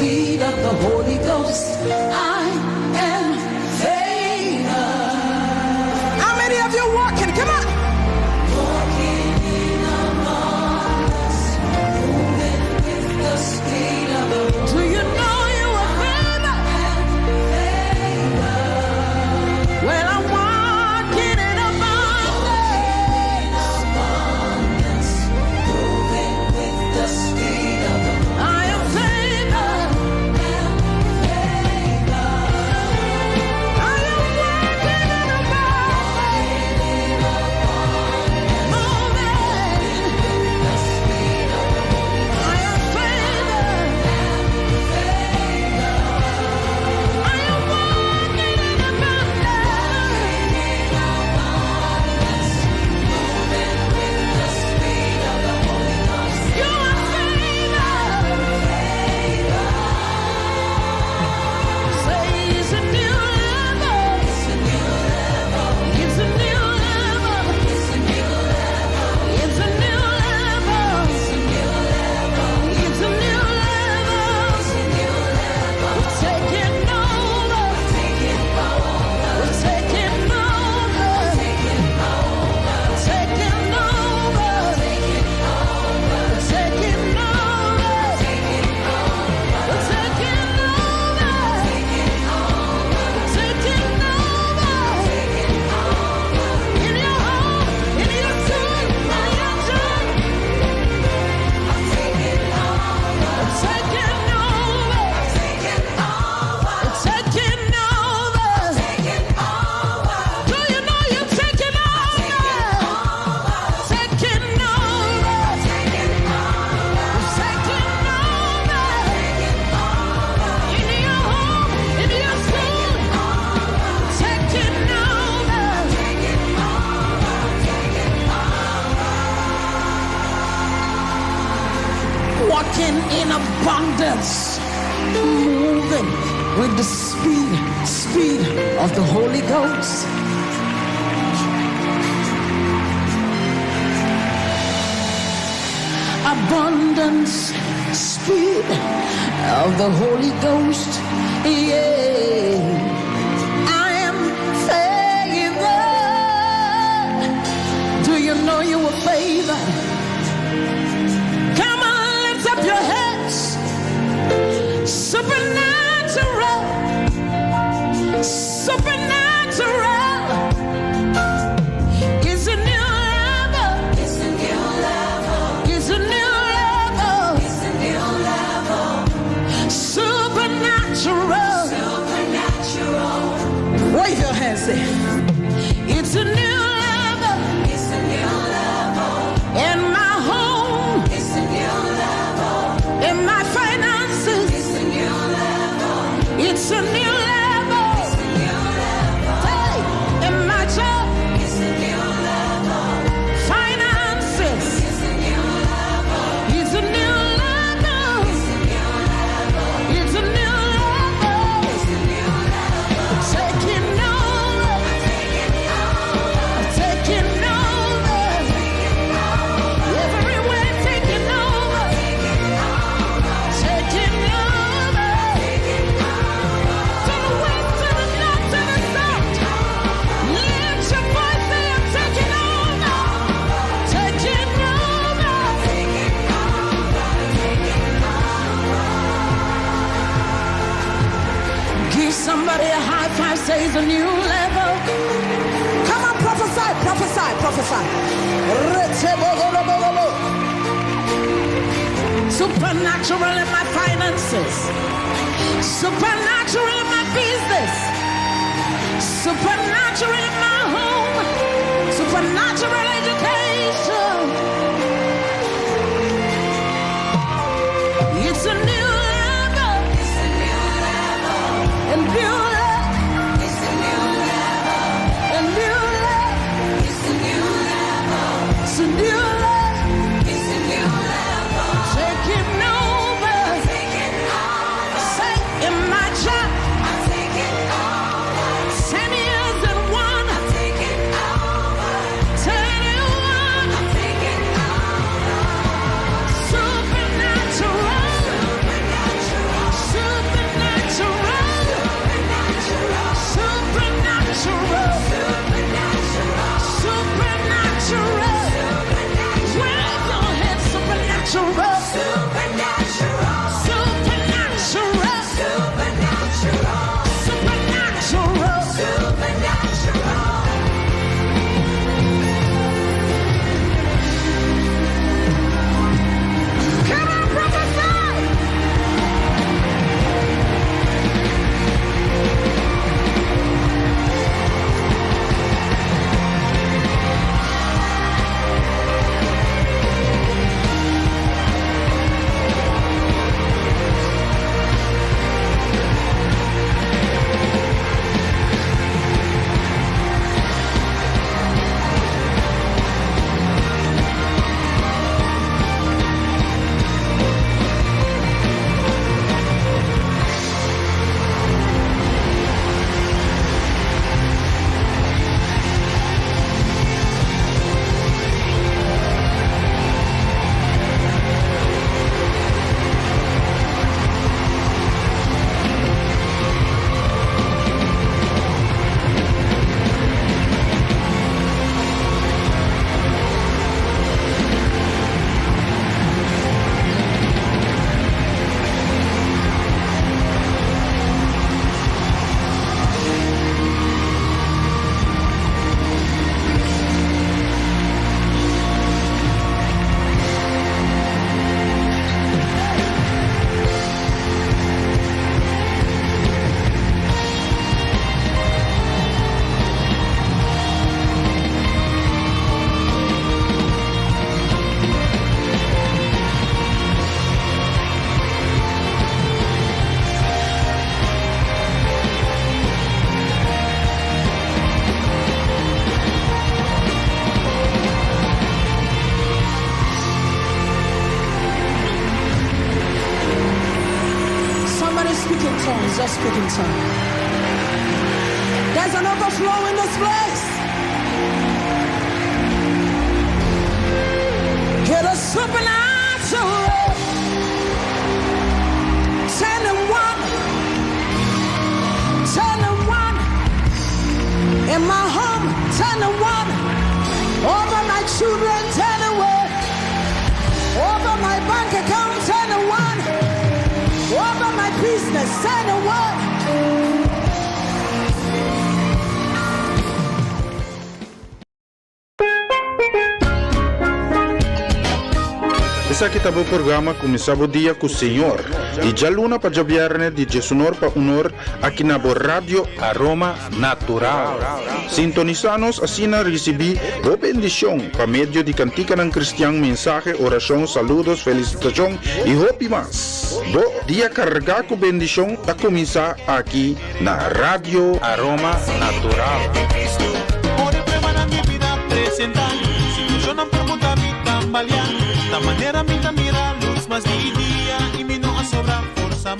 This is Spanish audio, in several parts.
speed of the Holy Ghost. I am favored. How many of you walking? Come on. Walking in among us, moving with the speed of the Holy Ghost. Do you know you are favored? Well, I'm walking in abundance. Moving with the speed of the Holy Ghost. I am favored. I am walking in abundance. Moving. I am favored. I am walking in abundance. You are favored. Say it's a new level. It's a new level. It's a new level. It's a new level. It's a new level. It's a new level. We're taking over. We're taking over. Taking over. Taking over. Taking over. Taking over. Taking over. Taking over. Taking over. In your home, in your school, in your job. Taking over. Taking over. Taking over. Do you know you're taking over? Taking over. Taking over. In your home, in your school. Taking over. Walking in abundance, moving with the speed of the Holy Ghost. Abundance, speed of the Holy Ghost. Yeah, I am favored. Do you know you were favored? Come on, lift up your heads. Supernatural. Supernatural. It's a new level. It's a new level. It's a new level. It's a new level. Supernatural. Supernatural. Wave your hands there. It's a new level. It's a new level. In my home. It's a new level. In my finances. It's a new level. It's a new level. It's a new level. Hey, in my job. It's a new level. Finances. It's a new level. It's a new level. It's a new level. It's a new level. It's a new level. Taking over. Taking over. Everywhere taking over. Taking over. To the west, to the north, to the south. Lift your voice, say I'm taking over. Taking over. Give somebody a high five, say it's a new level. Come on, prophesy, prophesy, prophesy. Supernatural in my finances. Supernatural in my business. Supernatural in my home. Supernatural education. It's a new level. It's a new level. A new level. It's a new level. A new level. It's a new level. It's a new level. It's a new level. Taking over. Taking over. Say in my job. I'm taking over. 10 years and one. I'm taking over. 10 just speaking tongue. There's an overflow in this place. Get a supernatural. 10 and 1. 10 and 1. In my home, 10 and 1. Over my children, 10 and 1. Over my bank account, 10 and 1. Over my business, 10 and 1. Isa kita po programa kumisabo dia ku Senhor. Di jaluna pa jabiarne di Jesunor pa unor akinabo Radio Aroma Natural. Sintonizanos asina recibi o bendición pa medio di kantika ng Kristiyang mensaje, orasyon, saludos, felicitasyon y hopi mas. Bo dia karga ku bendición ta kumisa aquí na Radio Aroma Natural. Por el problema de mi vida presentar, situación ang permuta mi tambalian. La manera mi mira luz más día y mi no sobra forza.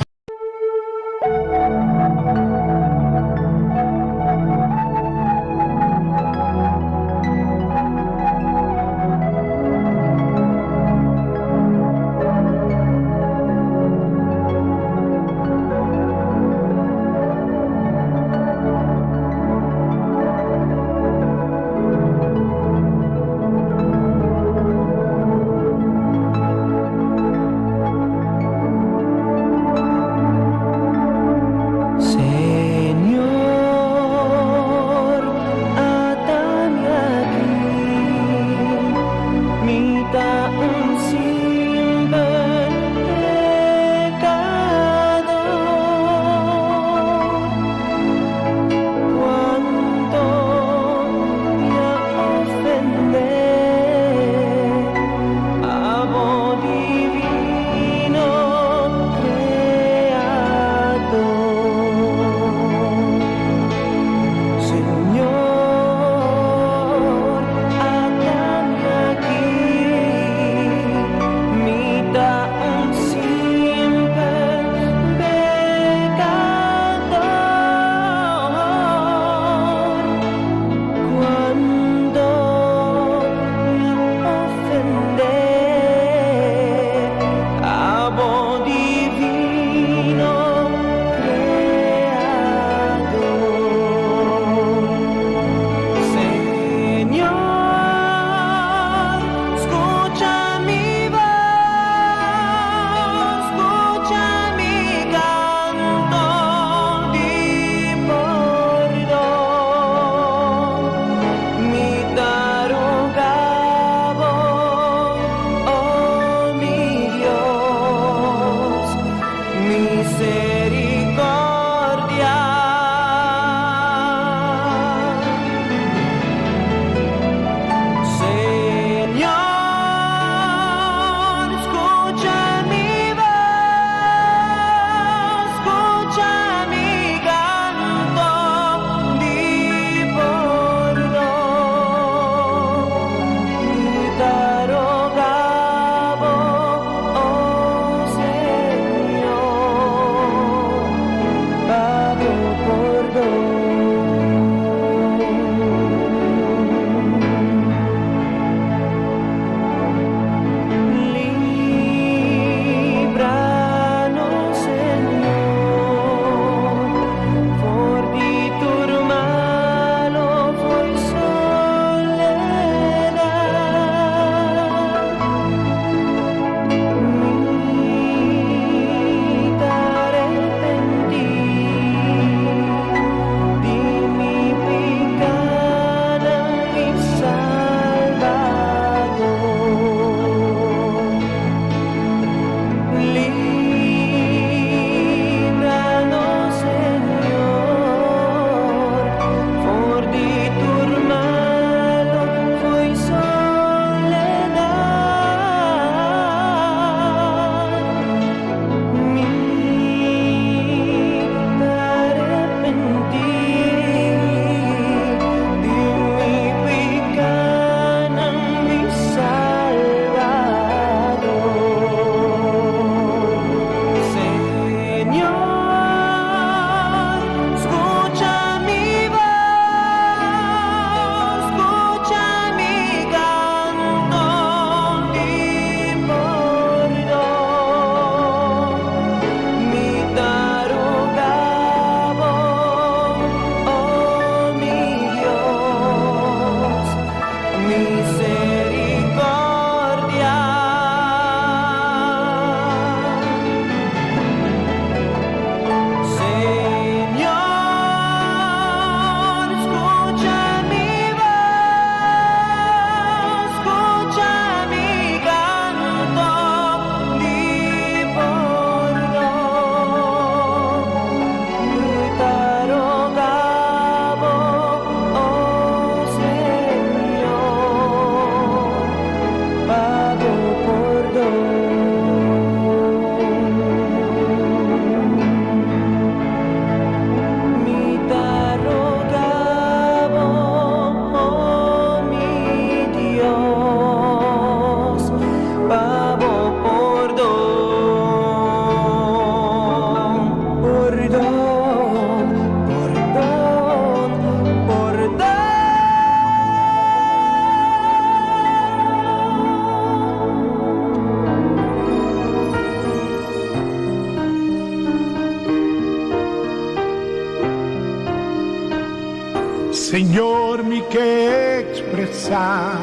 Señor, mi que expresa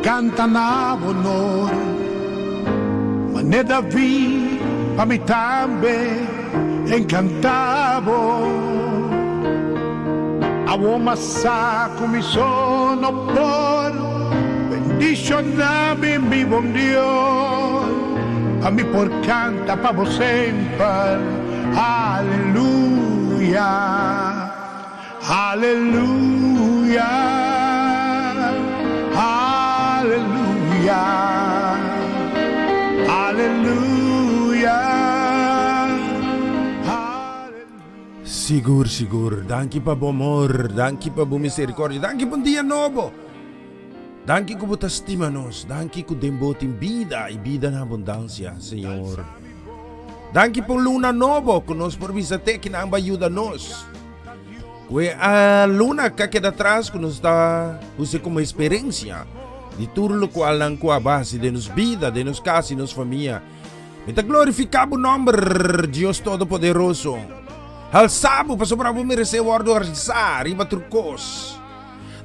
canta na honor, mané David pa mi tambe encantavo, amo masa mi sono por bendición mi bom Dios, a mi por canta pa vos sempre, aleluya. Aleluya, aleluya, aleluya, aleluya. Sigur, danki pa bomor, danki pa misericordia, danki pa dia novo. Danki ko po testimanos, danki ko dembotin vida e vida na abundancia, Senhor. Danki po luna novo, kunos por visate kinang bayuda nos. Kwe luna kakeda atrás quando está você como experiência de tudo o qual não com a base de nos vida, de nos casa e nos família. Me te glorificado o nome de Deus Todo-Poderoso. Alçabo para sobrar o merecer o ordo arrisar, riba trucos.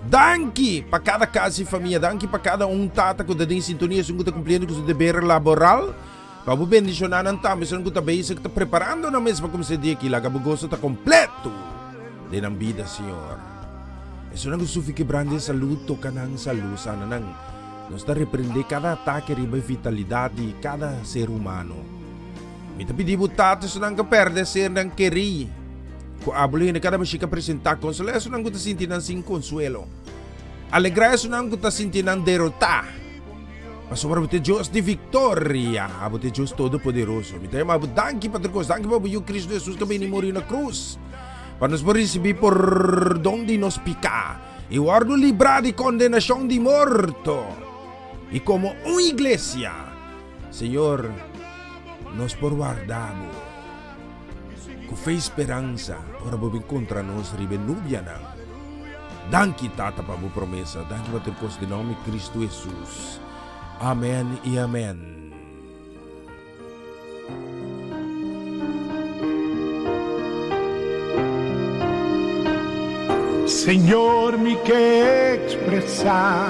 Danke para cada casa e família, danke para cada tata que está em sintonia, se está cumprindo com o dever laboral. Para o bendicionar não está, mas não está bem, se está preparando na mesa para começar dia aqui, lá que o gosto está completo. De ng vida, Senhor. Eso nang gusto quebrando salud, toca ng salud, sana nang nos da reprende cada ataque riba vitalidade de cada ser humano. Mita pedibo tato so nang kaperde ser nang keri. Ko abuli na kada masika presenta consuelo, eso nang gusto sinti ng sin consuelo. Alegra eso nang gusto sinti ng derrota. Pasobra bote Diyos de victoria, abote Diyos Todo-Poderoso. Mita yung mabudangki patrikos, dangki pa yung Cristo Jesus kami ni mori na cruz. Para nos receber por donde nos pica y guardo librar de condenación de muerto. Y como una iglesia, Señor, nos por guardamos con fe esperanza para volver contra nos ribenubia na. Danki tata pa bu promesa, danki patrikos de nome Cristo Jesus. Amen y amen. Señor, mi que expresa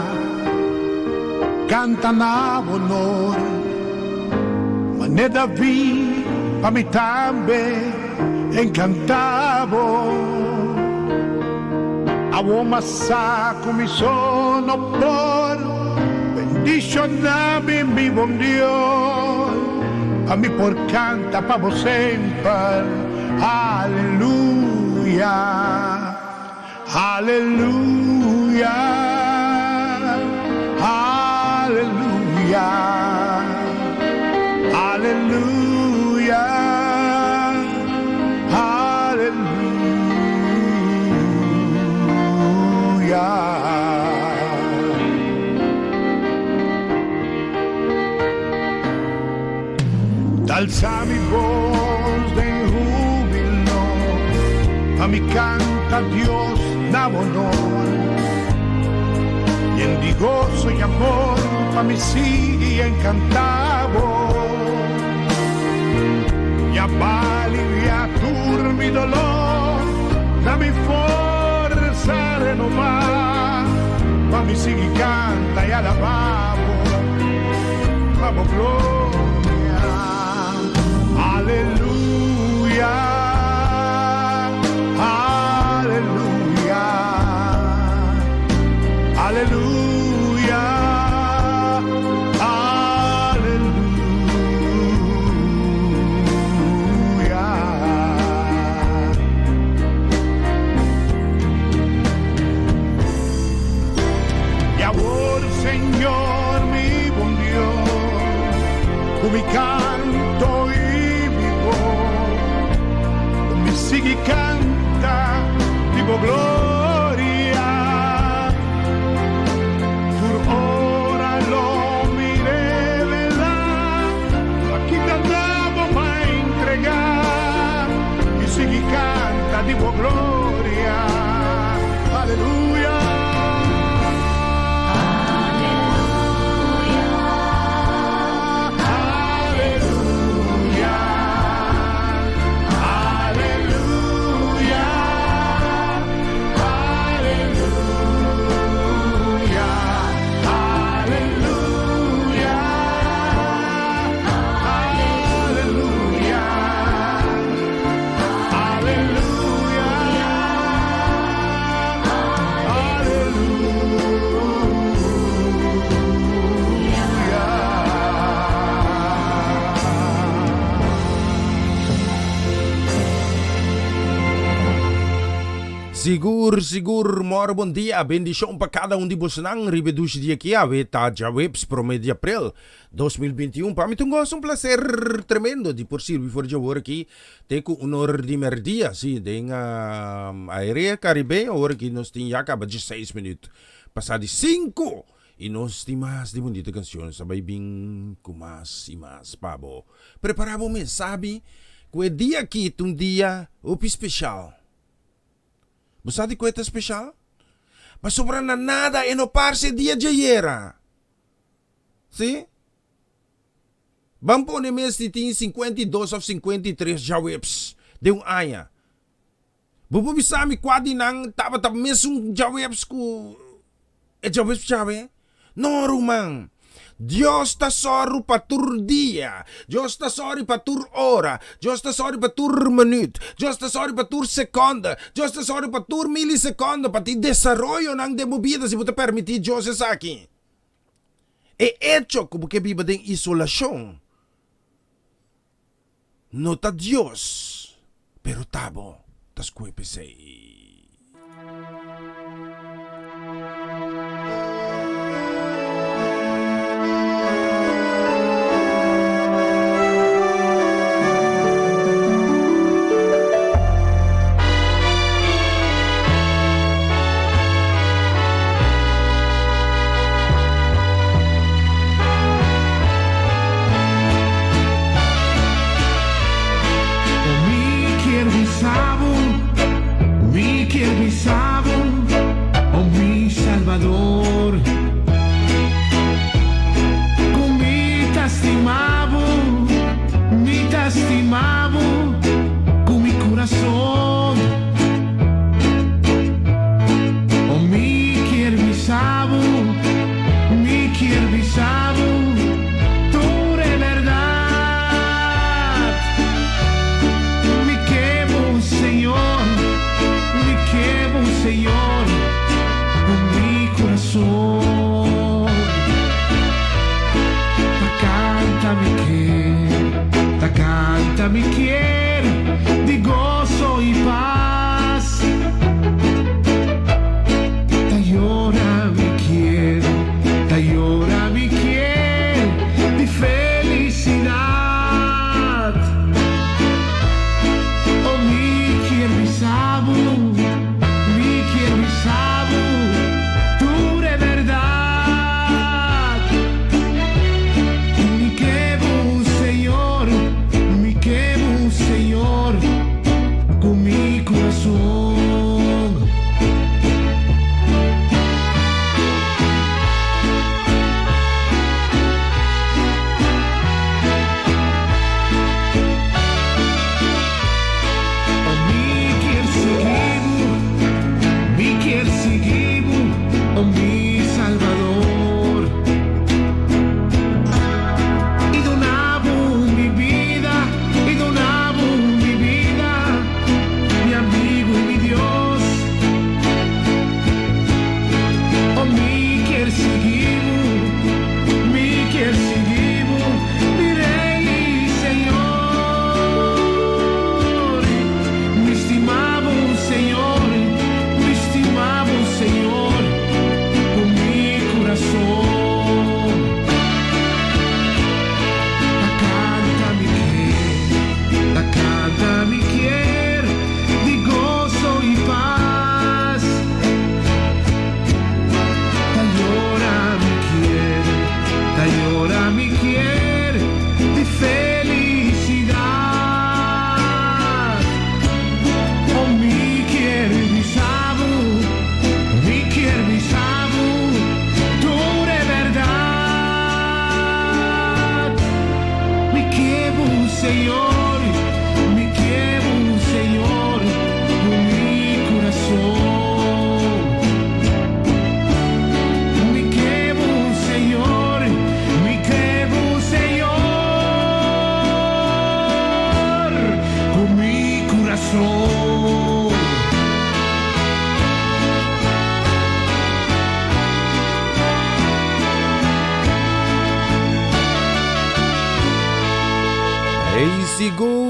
canta na honor, mané David pa mi tambe encantavo, amo masa mi sono por bendición mi bom Dios, a mi por canta pa vos sempre, aleluya. Aleluya, aleluya, aleluya, aleluya. Alza mi voz de júbilo, a mi canta Dios da honor, y en di gozo y amor pa mi sigue encantado, y a aliviar mi dolor, da mi fuerza renovar, pa mi sigue canta y alabamos, vamos gloria, aleluya. Aleluya, aleluya. Y ahora, Señor, mi buen Dios, con mi canto y mi voz, con mi sigue canta, digo gloria. Digo gloria, aleluya, aleluya, aleluya, aleluya, Sigur, moro bom dia, bendição para cada um de vocês nang ribedush dia aqui, a veta Jawebs promedio de abril 2021. Para mim é um prazer tremendo de por servir for Jawor aqui, teco honor de merdia, sim, tem a aérea Caribe, agora que nós tem acaba de 6 minutos, passar de 5 e nós tem mais de bonita canção, sabay bem com mais e mais, pabo. Preparamos me, sabe, que o dia aqui é um dia especial. Você sabe que é especial? Mas sobra na nada e no parse dia de ayer. Sim? Vamos pôr mês de 52 ou 53 jawebs de um ano. Bubu bisa mi quadi nang taba mesmo jawebs ku jawebs chave? No rumang. Dios está sorry para tur dia, Dios está sorry para tur hora, Dios está sorry para tur minuto, Dios está sorry para tur segunda, Dios está sorry para tur milisecondo, para ti desarrollo ng de movida se puede permitir Dios es aquí. E hecho como que viva de isolación. No está Dios, pero tabo, tas cuepesei.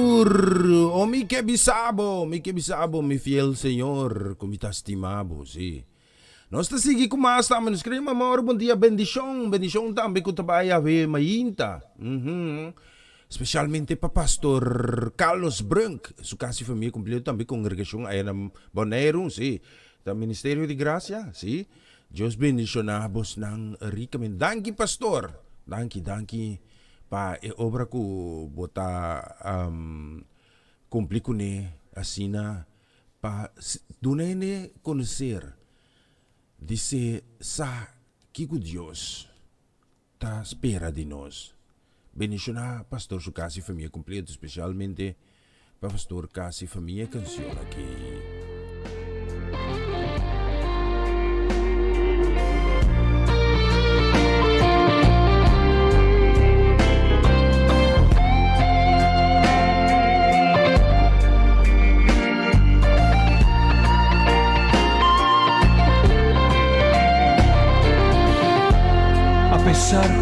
Senhor, o mi que bisabo, mi fiel Senhor, como está estimado, sim. Nós está seguindo com mais, tá, mas escreve, amor, bom dia, bendição também com trabalho a ver, mainta. Especialmente para pastor Carlos Branc, sua casa e família completa também congregação aí na Bonaire, sim. Da Ministério de Graça, sim. Deus bendicionabos ng ricamente. Danke, pastor. Danke. Pa obra ko bota cumplir com ne asina pa dunay ne conhecer dice sa que Deus ta espera de nós. Bendicionar pastor su casa e família completo, especialmente pa pastor casa e família canção aqui.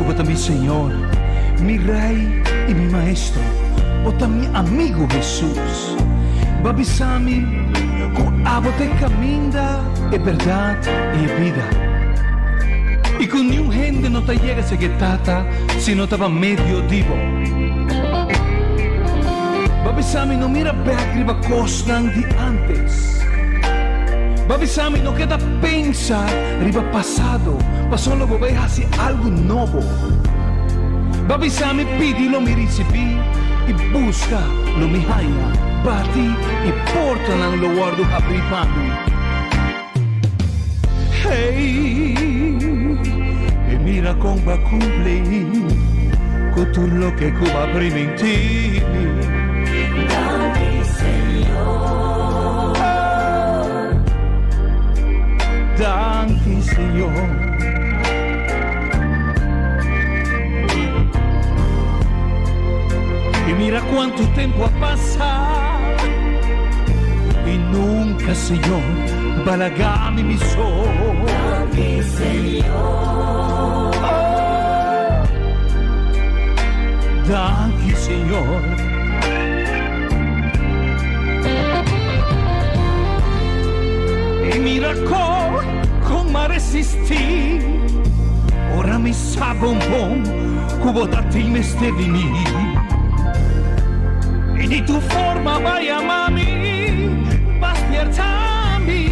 Bota mi Señor, mi Rey y mi Maestro, bota mi amigo Jesús. Babisami, con abote caminda, es verdad y es vida. Y con ni un gente no te llega ese que tata, si no estaba medio divo. Babisami, no mira arriba costan de antes. Babisami, no queda pensa, arriba pasado, pasó lo que hacia algo nuevo. Babisami, pidi lo mi recibi y busca lo mi haina, bati y portan lo guardo abri pami. Hey, y mira con va cumplir, con tu lo que cuba primitivi. Danke, Señor. Y mira cuánto tiempo ha pasado y nunca, Señor, balagami mi sol. Danke, Señor. Oh, danke, Señor. Y mira come resistí. Ora mi sa bombon, cubo da ti me stevi mi. E di tu forma vai a mami, va spiertami,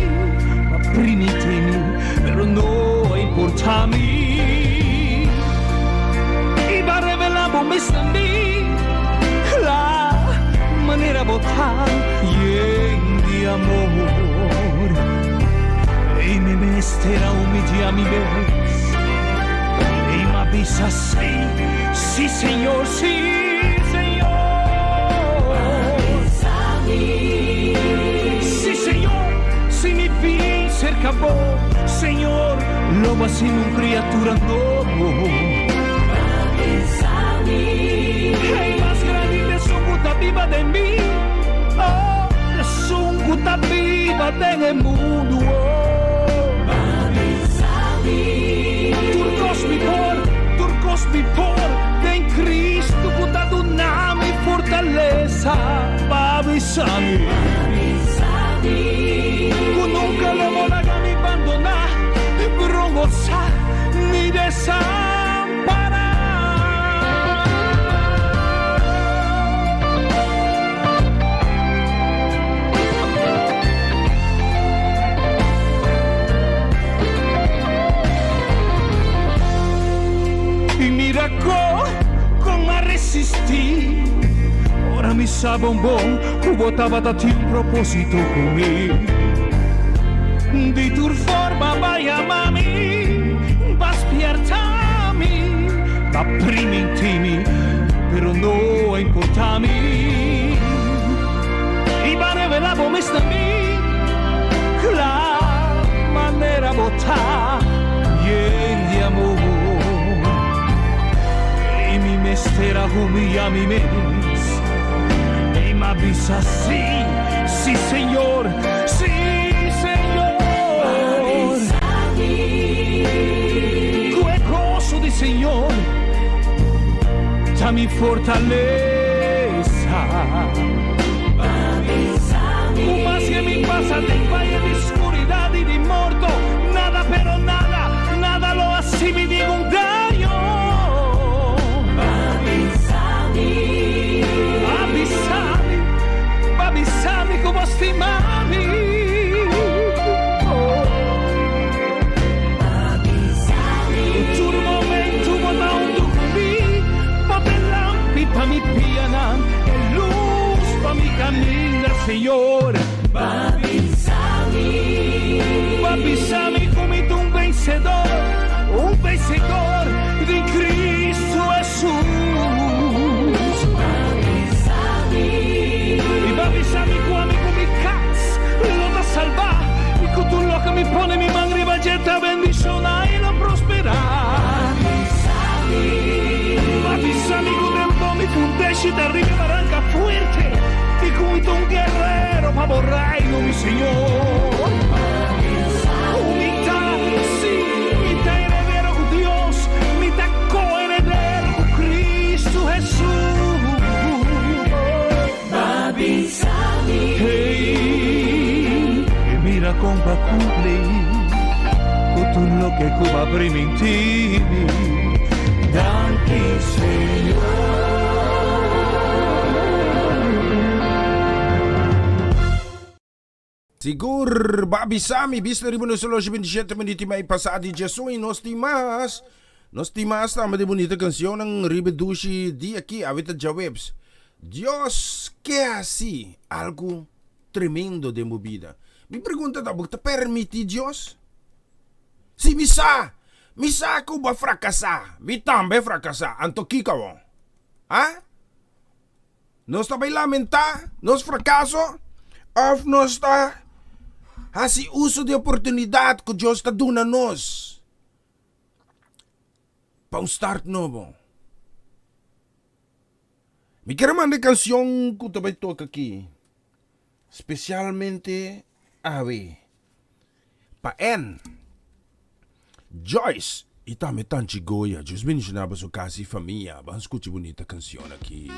ma primitemi, però no importami. E va revelavo me stambi, la maniera botan, di amor. E mi mestera umidia mi ves. E ma bisa sí, Señor, sí, Señor. Sí, Señor, si mi fin cerca vos, Señor, lo va sin un criatura nuevo. Hey, más grande de su puta viva de mí, oh, de su puta viva del mundo. Turcos mi por, en Cristo puta donami fortaleza, babisami. Cu nunca lo volará mi abandonar, brongosa ni desamparar. Y mira come resistí. Ora mi sa bombón, botava da ti un proposito con me. Di tur forma vai a mami, va spiertami, va prima intimi, però no importami. Y va revelavo me stami, la manera bota, di amor. Y mi mestera humilla mi mes. Y me avisa sí, Señor, sí, Señor. Qué gozo di Señor, da mi fortaleza. Más que mi pasante en valle de oscuridad y de muerto, nada, pero nada, nada lo hace mi ningún daño. Avisami como stimami. Un momento botando qui, potelampi pa mi piana, e luz pa mi camina, Señor. Avisami como un vencedor de Cristo Jesús. Y avisami cuando mi casa lo da salvar, y con tu loca mi pone mi madre valleta bendición y lo prosperar. Avisami con el don mi fundesci de arriba barranca fuerte, y como un guerrero pa' borraino mi Señor. Mitad heredero con Dios, mitad coheredero con Cristo Jesús. Hey, e mira compa cumplir con tu lo que Cuba primitivi. Danke Señor. Sigur, babi sami, bis na rin mo na solo 27 minuti may pasadi Jesu, nos timas tama de bonita canción ng Ribedushi di aqui, avita jawebs. Dios, que así, algo tremendo de movida. Me pergunta da te permite Dios? Si misa ko ba fracasar, mi tambe fracasar, anto kikaw. Ha? Nos ta bay lamenta, nos fracaso, of nos ta hasi uso de oportunidad que Dios ta duna nos. Pa un start novo. Mi quiero mandar canción que te toca aquí. Especialmente Ave. Pa en Joyce. Itame tanchi goya. Dios bendicionaba su casa y familia. Van a escuchar bonita canción aquí.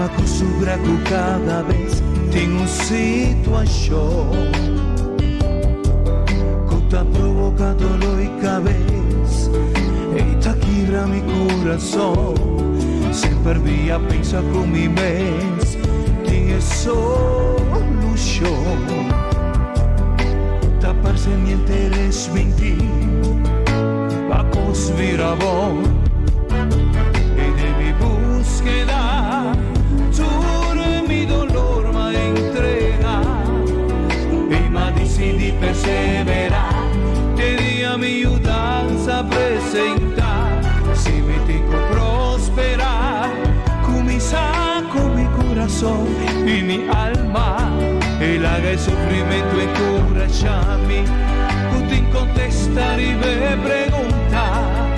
Acostumbraco cada vez tengo situación que te ha provocado dolor y cabeza y te quiebra mi corazón. Siempre vía pensa con mi mes tiene solución. Taparse mi interés mentir pa' conspirar y de mi búsqueda mi dolor ma entrega y ma decidi perseverar te di a mi ayudanza presentar si me tengo prosperar comienza con mi corazón y mi alma el haga el sufrimiento encorajami Putin contestar y me preguntar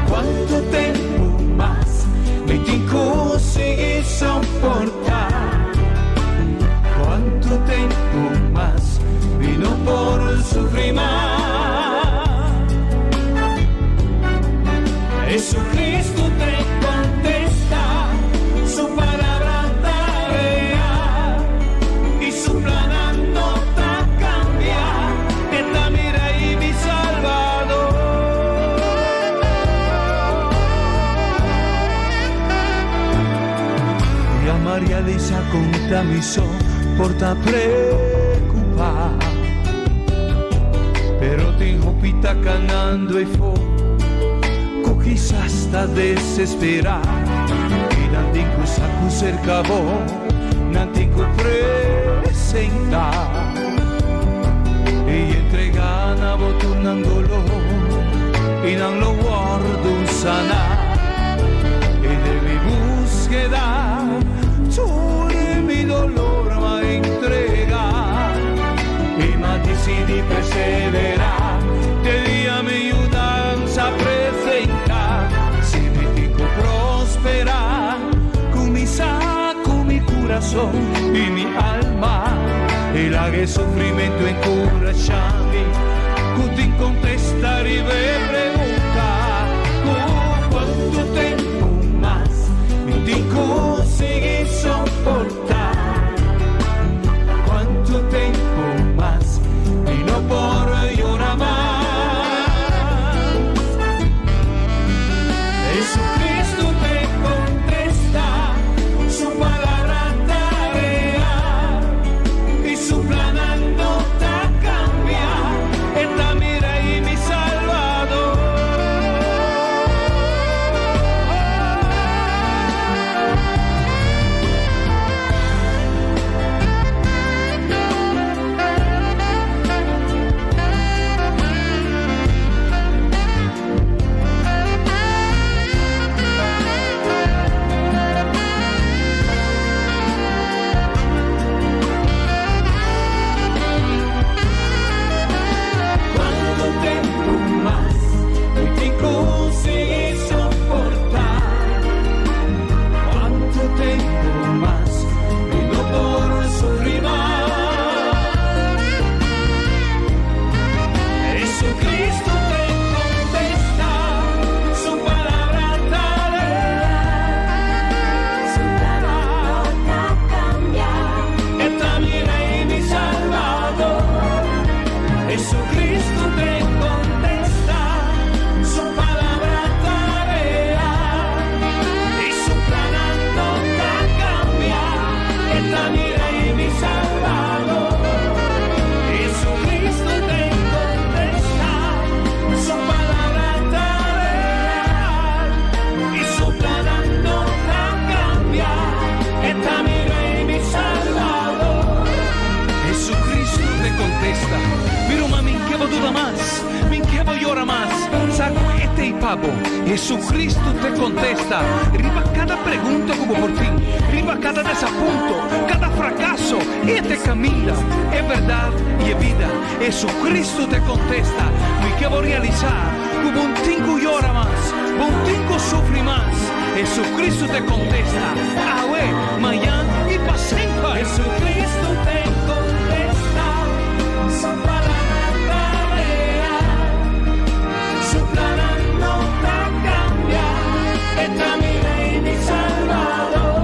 ¿cuánto tiempo más me tengo seguir soportar? ¿Cuánto tiempo más vino por sufrir más? Jesucristo te contesta, su palabra está real y su plan no te cambia. Esta mira y mi Salvador. Y a María Lisa conta mi son por ta preocupar, pero tengo pita canando y fo, quizás está desesperar, y no tengo saco cerca vos, no tengo presentar, y entregan a vos tornándolo, y no lo guardo sanar, y de mi búsqueda, mi dolor ma entrega y ma decidi perseverar te di a mi ayudanza presentar si me dico prosperar corazón y mi alma. El hague sufrimiento encorajame, que te contestar y me pregunta cuánto tiempo más me te conseguí soportar, cuánto tiempo más y no por llorar más. Jesucristo te contesta, su palabra tarea y su plan no te cambia. Esta mira y mi Salvador. ¿Cuánto tiempo más y te conseguí soportar? ¿Cuánto tiempo más y no por sufrir más? Jesucristo te contesta, su palabra tarea, su palabra no cambia. Esta mira y mi Salvador. Jesucristo te contesta, su palabra tarea y su plan no te cambia. Esta mira y mi Salvador. Jesucristo te contesta, su palabra tarea y su plan no te cambia. Esta mira y mi Salvador. Jesucristo te contesta. Pero mami, ¿qué va duda más? ¿Qué va llora más? Saco este y pavo. Jesucristo te contesta. Riba cada pregunta como por fin. Riba cada desapunto, cada fracaso. Este camina. Es verdad y es vida. Jesucristo te contesta. ¿Y qué va a realizar? Como un tinco llora más. Un tinco sufre más. Jesucristo te contesta. Ahue, mañana y pasenca. Jesucristo te contesta. Su palabra tarea, su plan no te cambia. Esta mi rey, mi Salvador.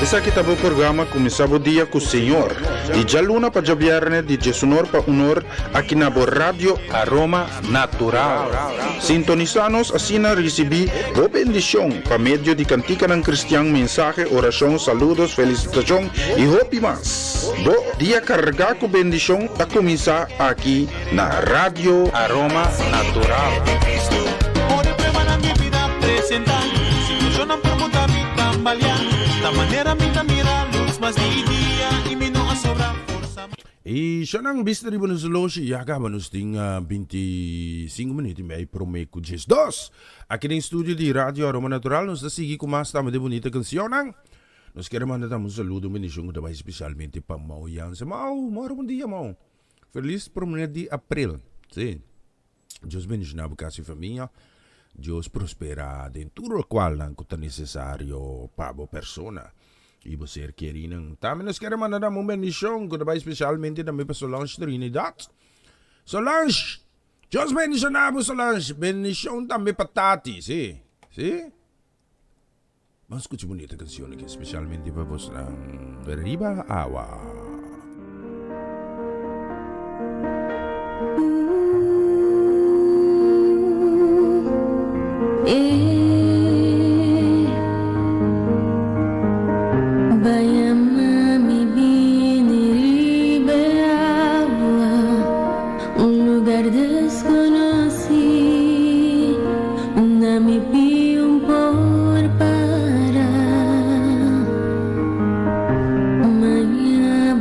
Essa aqui tá o programa começava o dia com o Senhor. E já luna para já viernes de Jesunor para unor aqui na Rádio Aroma Natural. Sintonizanos assim na recebi boa bendição para meio de cantica ng cristiano, mensaje, oração, saludos, felicitação e hope mas. Bo dia carregar com bendição a começar aqui na Rádio Aroma Natural. Ore prepara mi vida presentar, situación ang permuta mi tambalian. Da manera mi mira luz mas di dia y mi no sobra forza. E siya nang bis na rin sa losi, yaka manus ting 25 minuti may promeco 12. Aqui no estúdio de Rádio Aroma Natural, nos nasigi com mais tama de bonita canção nang. Nos queremos mandar um saludo, bendição, também especialmente para Mau Yansa. Mau, bom dia, Mau. Feliz promenade de abril. Sim. Deus bendiga a casa e família. Deus prospera dentro do qual não é necessário para a persona. E você quer ir nang. Também nos queremos mandar uma bendição, também especialmente também para Solange Trinidad. Solange! Deus bendiga a Solange. Bendição também para Tati, sim? Sim? Vamos escutar bonita canção aqui, especialmente para você ng Riba Awa. Mañana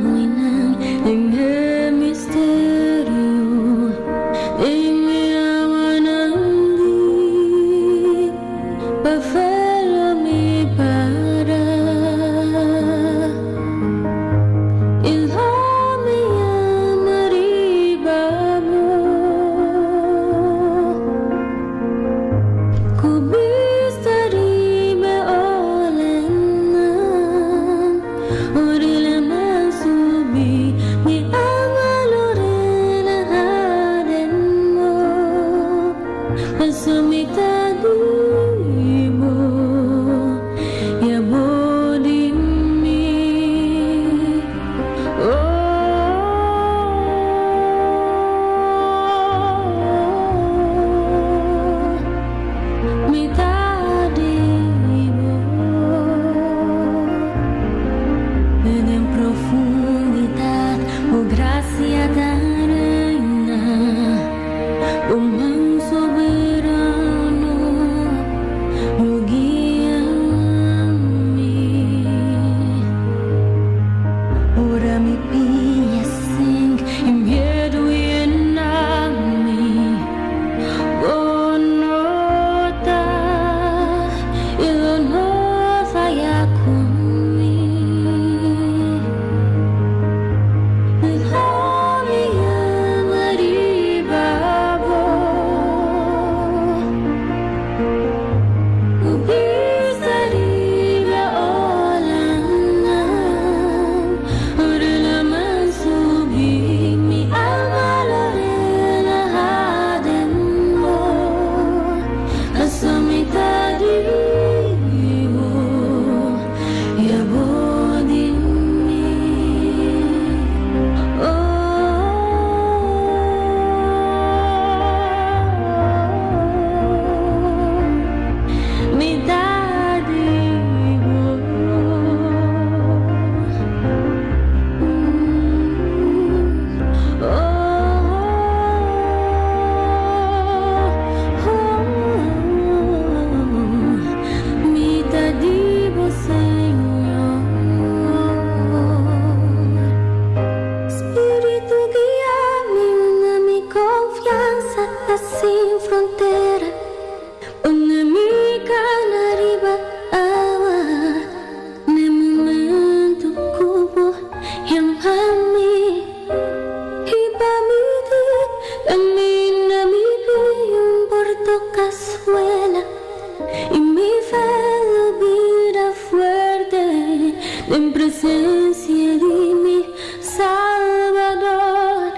en presencia de mi Salvador.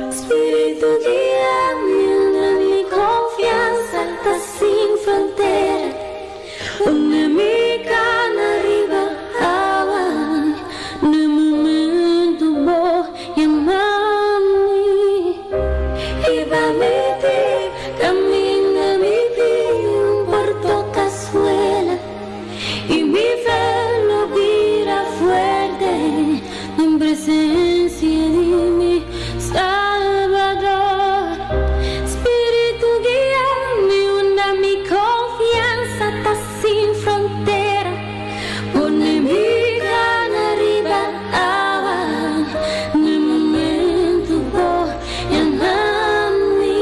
Espíritu guíame, una mi confianza está sin frontera, donde mi cana arriba abajo, en el momento voy a amarme y va a meter camina mi vida por toda suela y mi fe lo vira fuerte en presencia de mi Salvador. Espíritu guíame, una mi confianza está sin frontera, pone mi gana arriba abajo, en el momento voy a amarme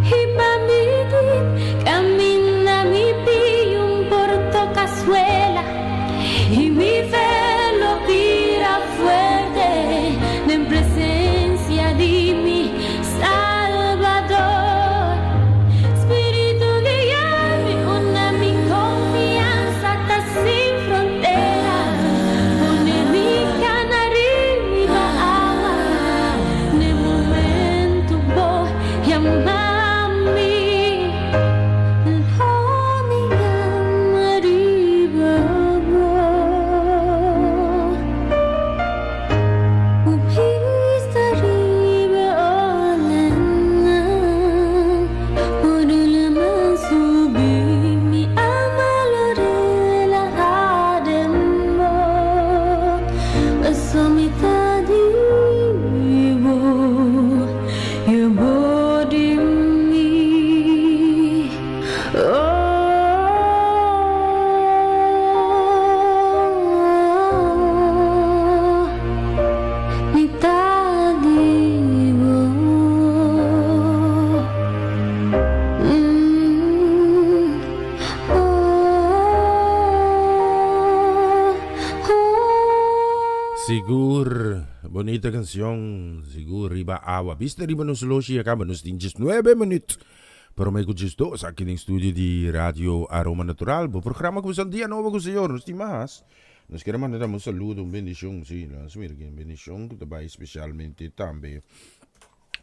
y pa' mi camina mi pillo por toda suela y mi fe lo tira fuerte en presencia de mi Salvador. Espíritu guíame, una mi confianza está sin frontera, pone mi cana arriba abajo, en el momento voy a amarme, el hombre arriba upista arriba olena, por el man subir mi alma lorela ademo, beso mi tadivo, your body me, mi tadivo. Sigur, bonita canción. Sigur, riba awa. Viste riba nos logi acaba nos tinges 9 minutos. Pero may kutsis dos aqui ng studio di Radio Aroma Natural. O programa ko sa dia novo ko senhor, nos timas. Nos queremos mandar un saludo, un bendición, sí, nos mirguen bendición que te va especialmente también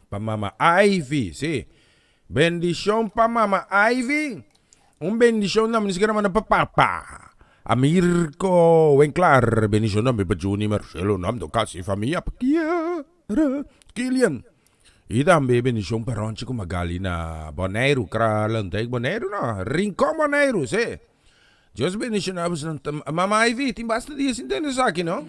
pa Mama Ivy, sí. Bendición pa Mama Ivy. Un bendición namin nos queremos mandar pa Papa. Amirko Wenclar, bendición namin pa Juni Marcelo, nam do kasi familia pa Kiara, Kilian. E também bendição para onde Magali na Bonaire, Kralanteg Bonaire, no, Rincón Bonaire, sí. Dios bendición a vos, Mama Ivy, tem bastante dias entende isso aqui, não?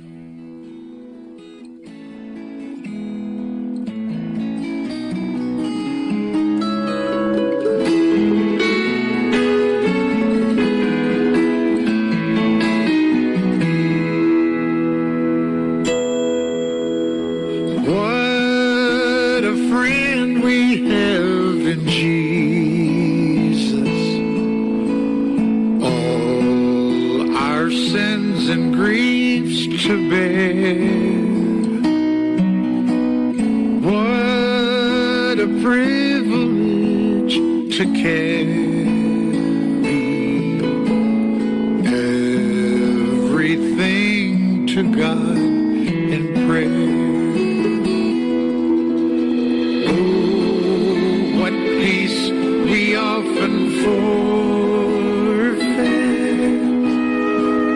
What a friend we have in Jesus. All our sins and griefs to bear. What a privilege to carry everything to God in prayer. We often forfeit.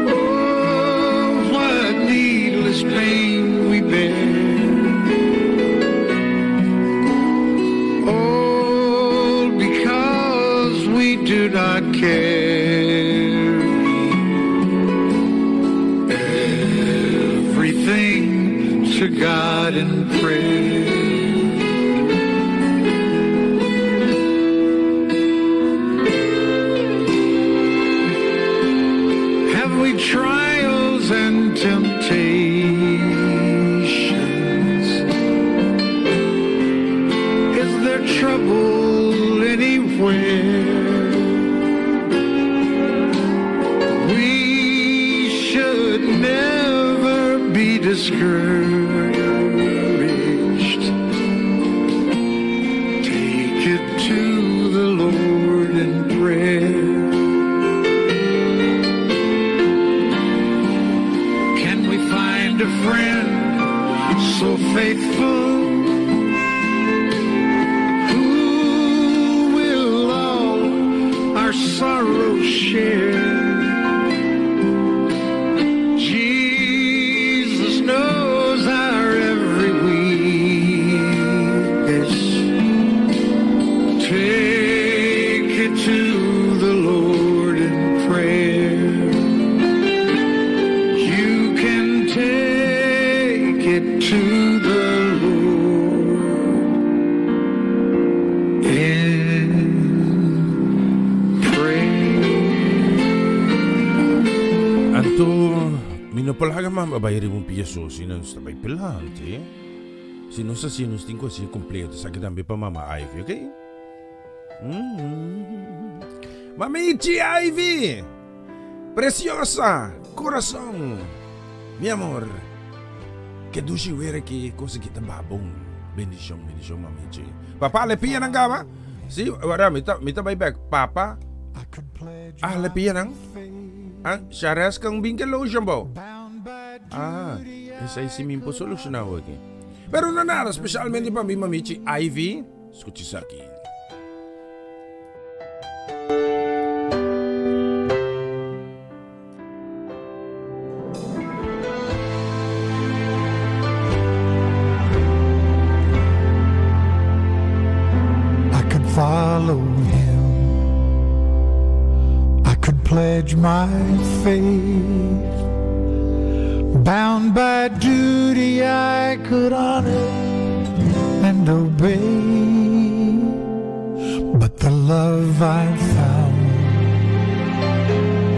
Oh, what needless pain we bear. All because we do not carry everything to God in prayer. Trials and temptations. Is there trouble anywhere? We should never be discouraged. Take it to the Lord in prayer. so faithful, who will all our sorrows share. Jesus knows our every weakness. Take it to the Lord in prayer. You can take it to the Lord in prayer. Anto, minapalaga mababayari mong piyaso sinang sabay pelante. Sino sa sinus tingko siya kompleto sa kadambi pa Mama Ivy, okay? Mama Ichi Ivy! Preciosa! Corazón! Mi amor! Que dushi wera ki cosa kita babong. Bendisyong, Mama Ichi. Papa, lepian ang gama? Si, wala, mita bay back. Papa? Lepian ang? Shares kang bingkel lotion bo? Esa isi mimpo solution na wagi. Pero nanara, specialmente pa mi Mamichi Ivy, escuchi sa akin. I could follow him. I could pledge my faith. Bound by duty, I could honor and obey. But the love I found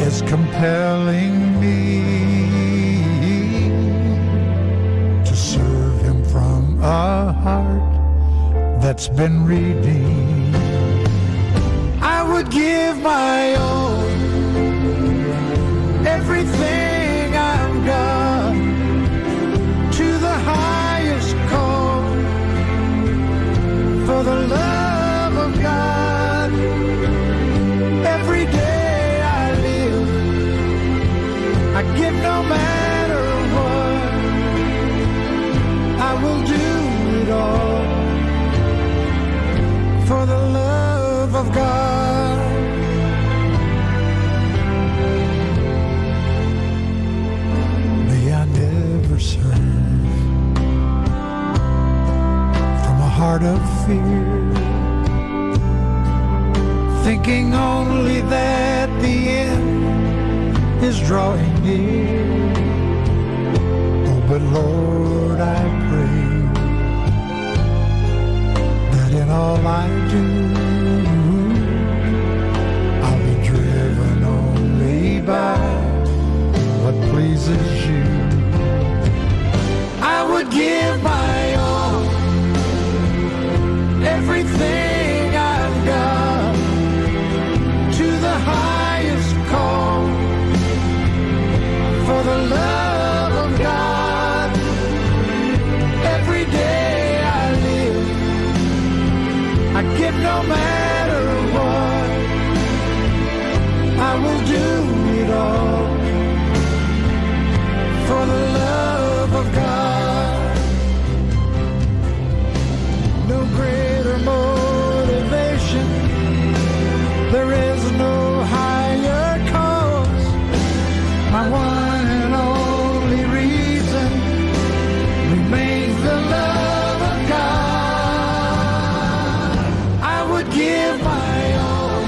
is compelling me to serve him from a heart that's been redeemed. I would give my all, everything I've got, to the highest call, for the love of God. Every day I live, I give no matter what. I will do it all for the love of God. May I never serve from a heart of fear, thinking only that the end is drawing near. Oh, but Lord, I pray that in all I do, I'll be driven only by what pleases you. I would give my all, everything I've got, to the highest call, for the love of God. Every day I live, I give no matter what. I will do it all for the love of God. No greater motivation, there is no higher cause. My one and only reason remains the love of God. I would give my all,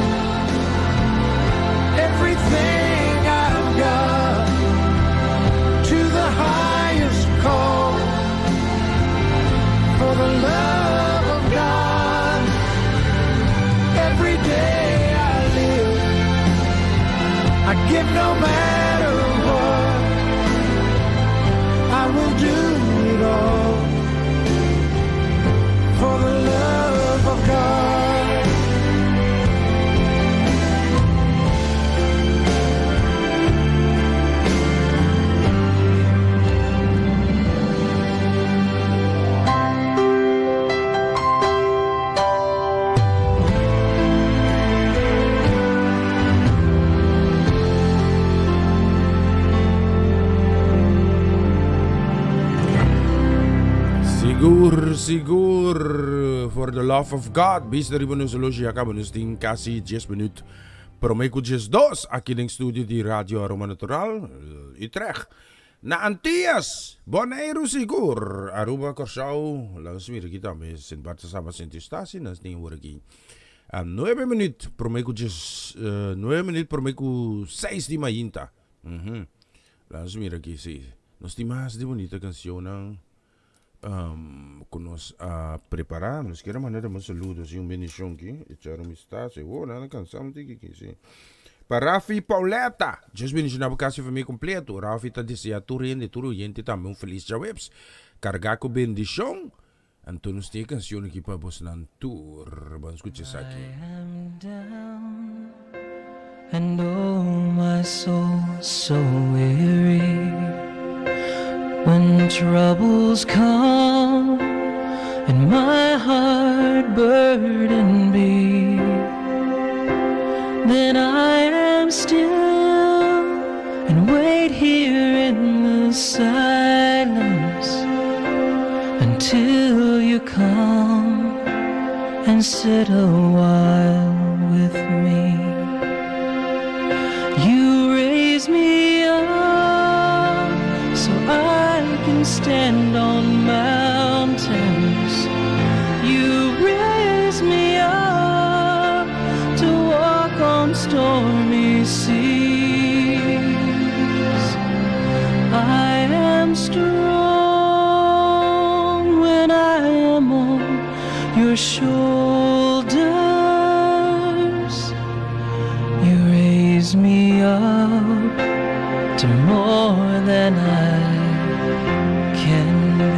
everything I've got, to the highest call, for the love of God. Every day I live, I give no matter what. I will do it all for the love of God. Sigur, for the love of God. Bis dari Solusi acabamos ting kasih 10 minut. Promeco 2 aqui no estúdio de Rádio Aroma Natural, Utrecht. Na Antillas, Bonaire Sigur, Aruba Corsau, langs weer kita me Sint Bart sama Sint Eustasi, nas ning hoor aqui. 9 minut, promeco 9 minut, promeco 6 di mainta. Langs weer aqui, sim. Nos tem mais de bonita canção, não? Nos preparar, nos queremos mandar um saludo, assim, bendição aqui, echar uma estácia, na canção aqui, sim. Para Rafi Pauleta, just bendição na casa família completo, Rafi está dizendo a turende, gente também feliz jawebs, carregar com bendição, então nos tem canção aqui para você na tour, vamos escutar isso aqui. I am down, and oh my soul so weary. When troubles come and my heart burden be, then I am still and wait here in the silence until you come and sit a while with me. You raise me up so I can stand on mountains. You raise me up to walk on stormy seas. I am strong when I am on your shoulders. You raise me up to more than I can be.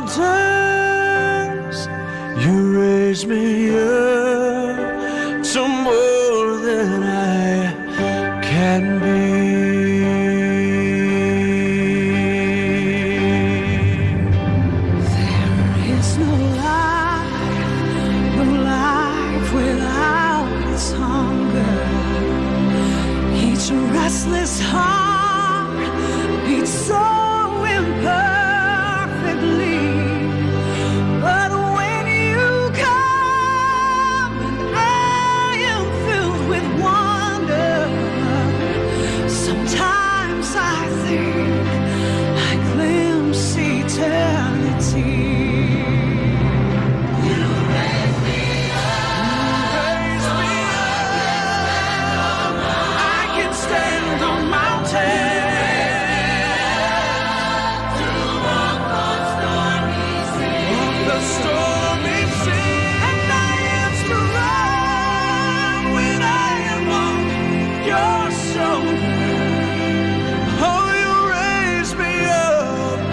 Shoulders, you raise me up to more than I can be. There is no life without its hunger. Each restless heart beats so imperfectly. But when you come and I am filled with wonder, sometimes I think I glimpse eternity. You raise me up. I can stand on mountains. Stormy sea, and I am strong when I am on your shoulder. Oh, you raise me up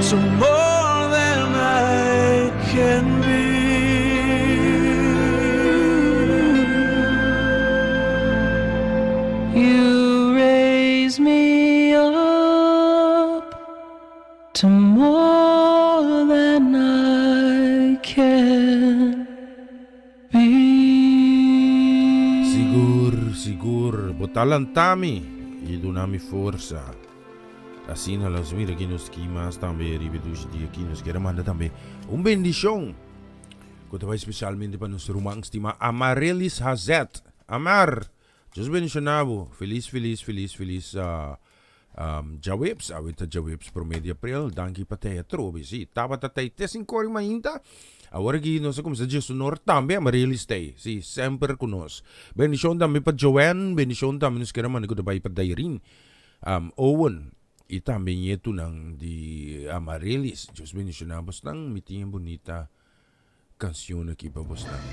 to more than I can be. You raise me up to more than I can be. Sigur, botalan tami, idu nami força. Assim na las mira aqui nos quimas também, ribedos dia aqui nos quer manda também bendição. Kota vai especialmente para nos rumang estima Amarelis Hazet. Amar, just bendicionado, feliz Jawips, awit ta Jawips promedia April, danki pa teatro, bisi. Tapa tatay tesing kori mainta. Awargi no sa kum sa Jesunor tambe marilis tay. Si semper kunos. Bendition tambe pa Joanne, bendition tambe nus kira man ko dabay pa Dairin. Owen, itambe nyeto nang di Amarilis. Diyos bendition na bos nang mitingin bonita kansyon na kipa bos nang.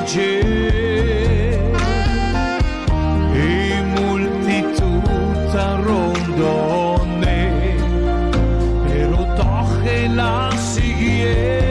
sorger e multitud rondone, pero toque la siguiente.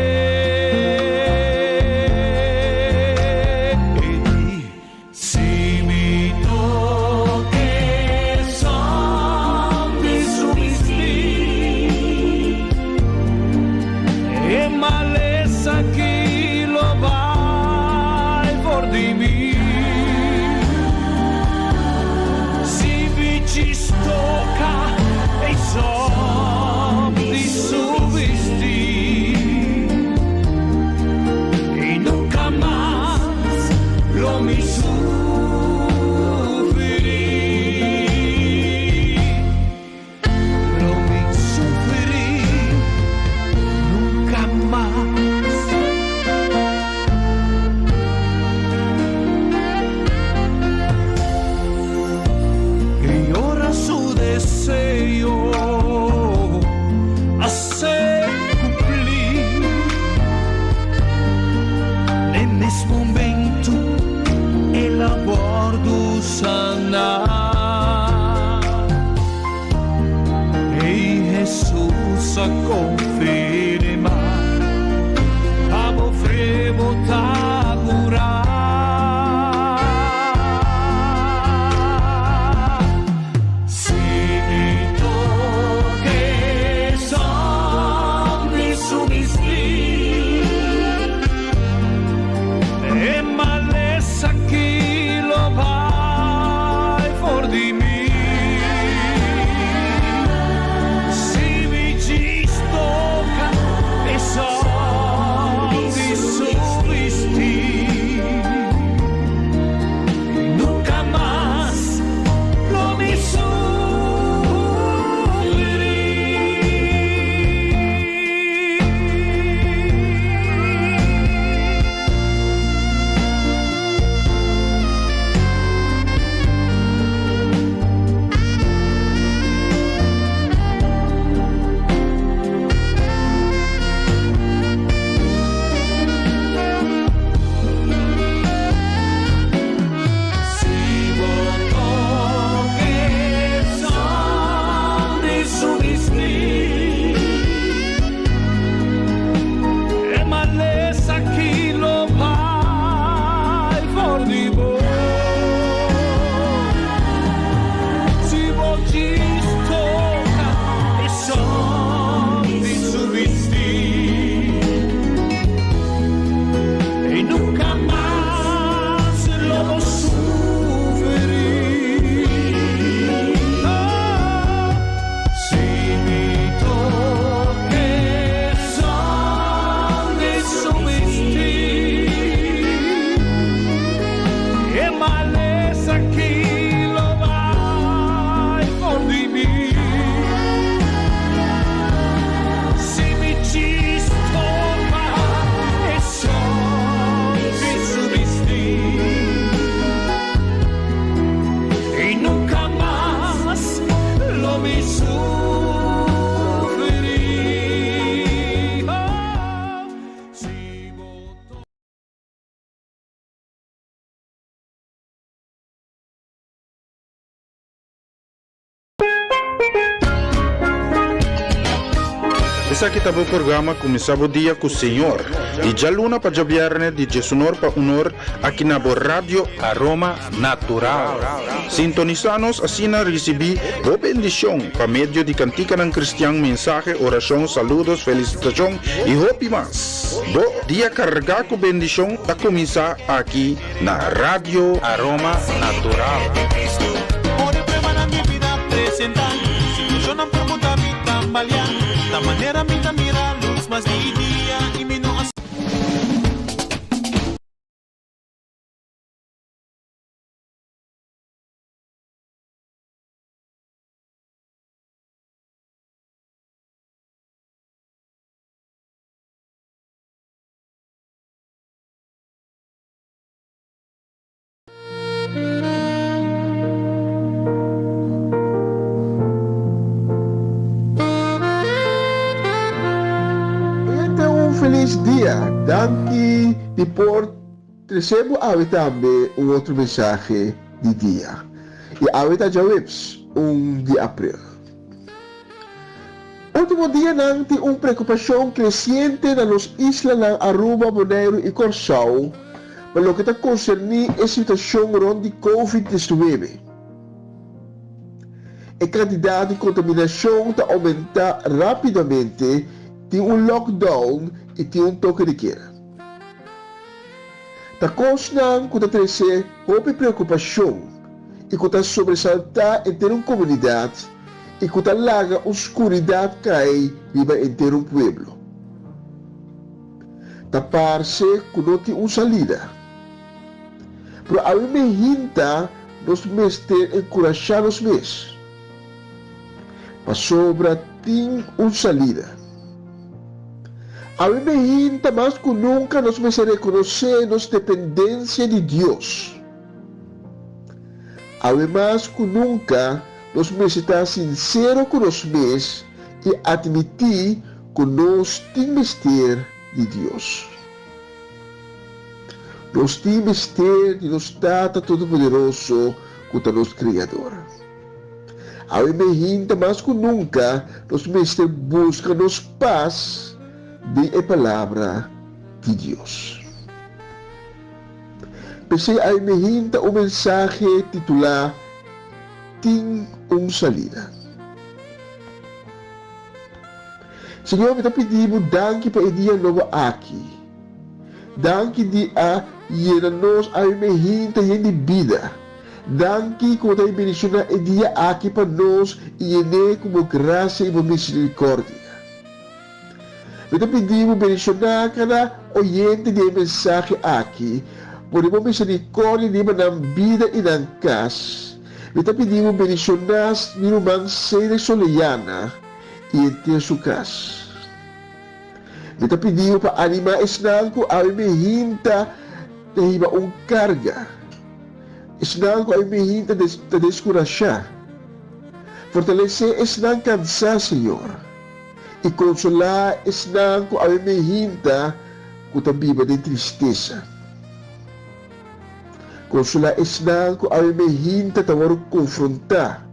Essa aqui estava o programa começava o dia com o Senhor. E já luna para jabiarne de Jesunor para unor aqui na Rádio Aroma Natural. Sintonizanos assim na recebi boa bendição para meio de cantica ng Cristiano, mensaje, oração, saludos, felicitação e hope mas. Bo dia carregar com bendição a começar aqui na Rádio Aroma Natural. Por el problema de mi vida presentar, situación ang permuta mi tambalean, la manera mi mira luz más día y mi no as. Feliz dia, danke die por Recebo também outro mensagem de dia. E awita jawabs 1 de abril. Último dia nang ti preocupação crescente nas islas ng Aruba, Bonaire e Curaçao pelo que está concerni a situação de COVID-19. A quantidade de contaminação está aumentar rapidamente, tem lockdown e tem toque de queda. Ta causa que está trazer pouca preocupação e que está sobressaltar em ter uma comunidade e que está larga oscuridade cai viva em ter um pueblo. Ta parece que não tem uma salida. Pero a mim me hinta nos mestres encorajar os mestres. Para sobra tem uma salida. A mim me hinta mais que nunca nos mestres reconhecer nossa dependência de Deus. A mim mais que nunca nos mestres estar sincero com nós mesmos e admitir que nós temos mestre de Deus. Nós temos ter de nos Tata Todo-Poderoso contra nosso Criador. A me hinta mais que nunca, nós mestres buscam nos paz de a palavra de Deus. Pensei a me hinta mensagem titular Tem salida. Senhor, me pedimos danke para o dia novo aqui. Danke de e nós a me hinta e de vida. Danke como está bendicionar o dia aqui para nós e como graça e misericórdia. Me pedimos bendicionar cada oyente de mensagem aqui. Por misericórdia de na vida e na casa. Me pedimos bendicionar minha irmã Seide Soleiana e em sua casa. Me pedimos para animar esnanco a me hinta de carga. Esnanco a me hinta de descorajar. Fortalecer esnanco cansar, Senhor. E consolar esnanco a me hinta com a viva de tristeza. Consolar esnanco a me hinta de confrontar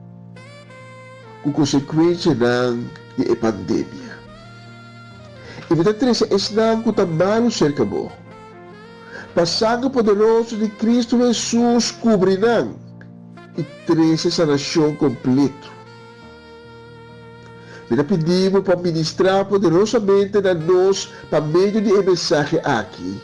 com consequências da pandemia. E me treze esnanco também cerca mo. Passando poderoso de Cristo Jesus cobrirão e 13 sanação completo. Me pedimos para ministrar poderosamente na nós para meio de mensagem aqui.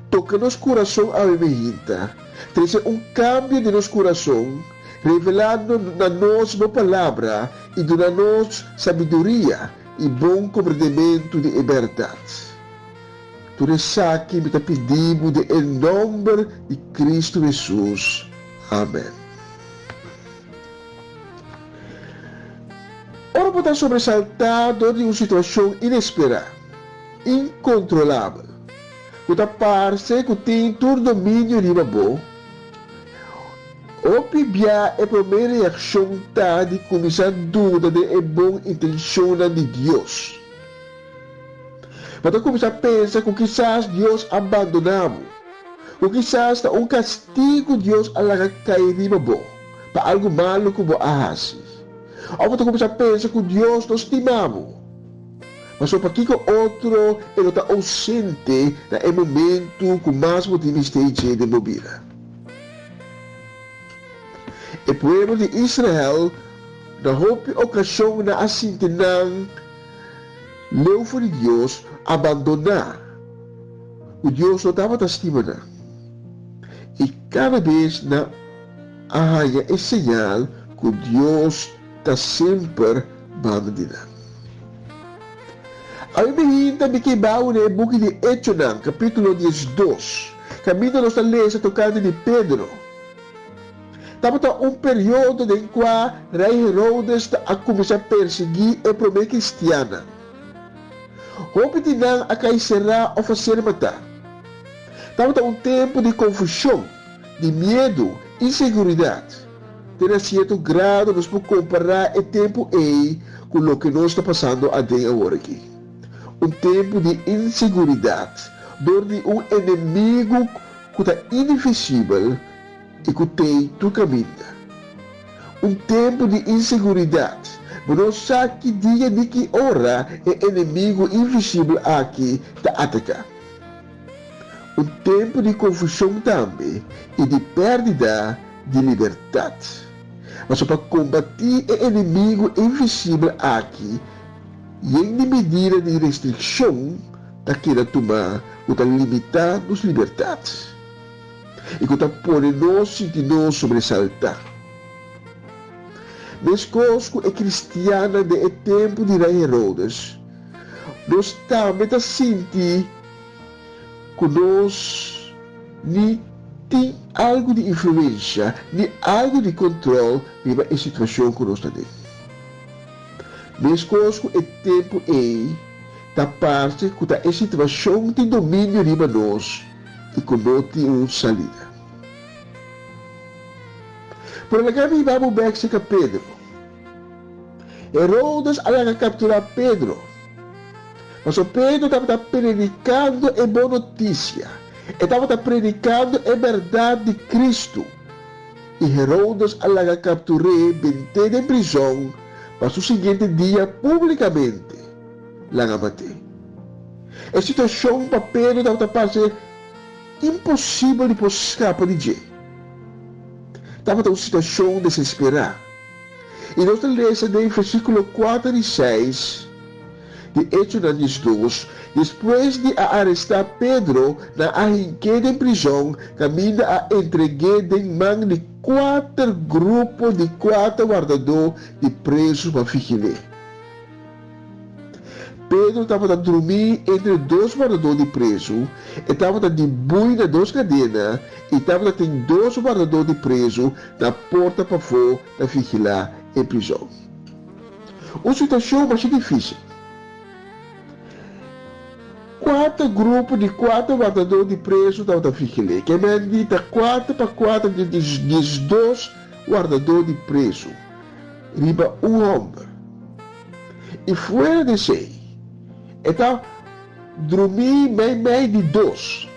Toca nos coração a hinta, trazer cambio de nosso coração, revelando na nós uma palavra e dando nós sabedoria e bom compreendimento de verdade. Tudo isso aqui me pedimos em nome de Cristo Jesus. Amém. Ora, pode estar sobressaltado de uma situação inesperada, incontrolável, que parece que tem todo domínio de bom. O pibia é a primeira reação de começar a dúvida de boa intenção de Deus. Mas começar a pensar que quizás Deus abandonamos, que quizás um castigo Deus alaga cair de bom, para algo malo que vou fazer. Ou você começar a pensar que Deus nos estimamos. Mas só para que outro ele está ausente no momento que mais motivos esteja de movida. O povo de Israel, na ocasião na assintinang leuvo de Deus, abandonar. O Deus não estava estimando. E cada vez na ahaya é sinal que Deus está sempre abandonando. A mim também que baú no book de Echonang, capítulo 12, caminho nos lesa tocante de Pedro. Estava período em que rei Herodes a começar a perseguir a primeira cristiana. Houve de não a caixerar ou fazer matar. Estava tempo de confusão, de medo, inseguridade. Tem certo grado nos podemos comparar o tempo aí com o que nós está passando até agora aqui. Um tempo de inseguridade, door de inimigo que está invisível e que tem tu caminho. Tempo de inseguridade. Mas não sabe que dia nem que hora o inimigo invisível aqui está atacar. Tempo de confusão também e de perda de liberdade. Mas para combater o inimigo invisível aqui, e em medida de restrição, está querendo tomar, está limitar as liberdades. E está podendo nós sentir nós sobressaltar. Mas conosco é cristiana de tempo de rei Herodes, nós também está sentir que nós nem tem algo de influência, nem algo de controle sobre a situação que nós estamos. Mas conosco é tempo da parte que a situação tem domínio sobre nós e que não tem uma saída. Por agora vamos ver que Pedro. Herodes ia capturar Pedro. Mas o Pedro estava predicando a boa notícia. Estava predicando a verdade de Cristo. E Herodes ia capturar, meter em prisão, mas o seguinte dia, publicamente, lá matar. A situação para Pedro estava parecendo impossível de escapar de jeito. Estava uma situação desesperada. E nós lemos no versículo 4 e 6 de Hechos 2, depois de arrestar Pedro na arranqueda em prisão, caminha a entregar em mão de 4 grupos de 4 guardadores de presos para vigiar. Pedro estava a dormir entre 2 guardadores de preso, estava de boi nas 2 cadenas, e estava tem 2 guardadores de preso na porta para fora para vigiar em prisão. Uma situação bastante difícil. 4 grupos de 4 guardadores de preso estavam a vigiar, que me dita 4 para 4 de 2 guardadores de preso, riba homem. E fora de si, então, dormir meio de 2,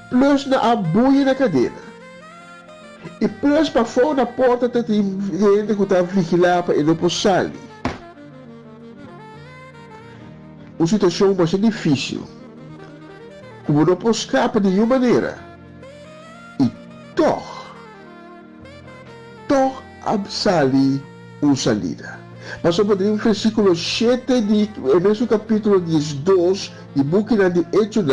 plus na abuia na cadeira, e plus para fora na porta tem gente que está vigilando para ele não sair. Uma situação bastante difícil, como não pode escapar de nenhuma maneira, e sair uma saída. Mas só no versículo 7 do mesmo capítulo 12 de Búquina de Hechos,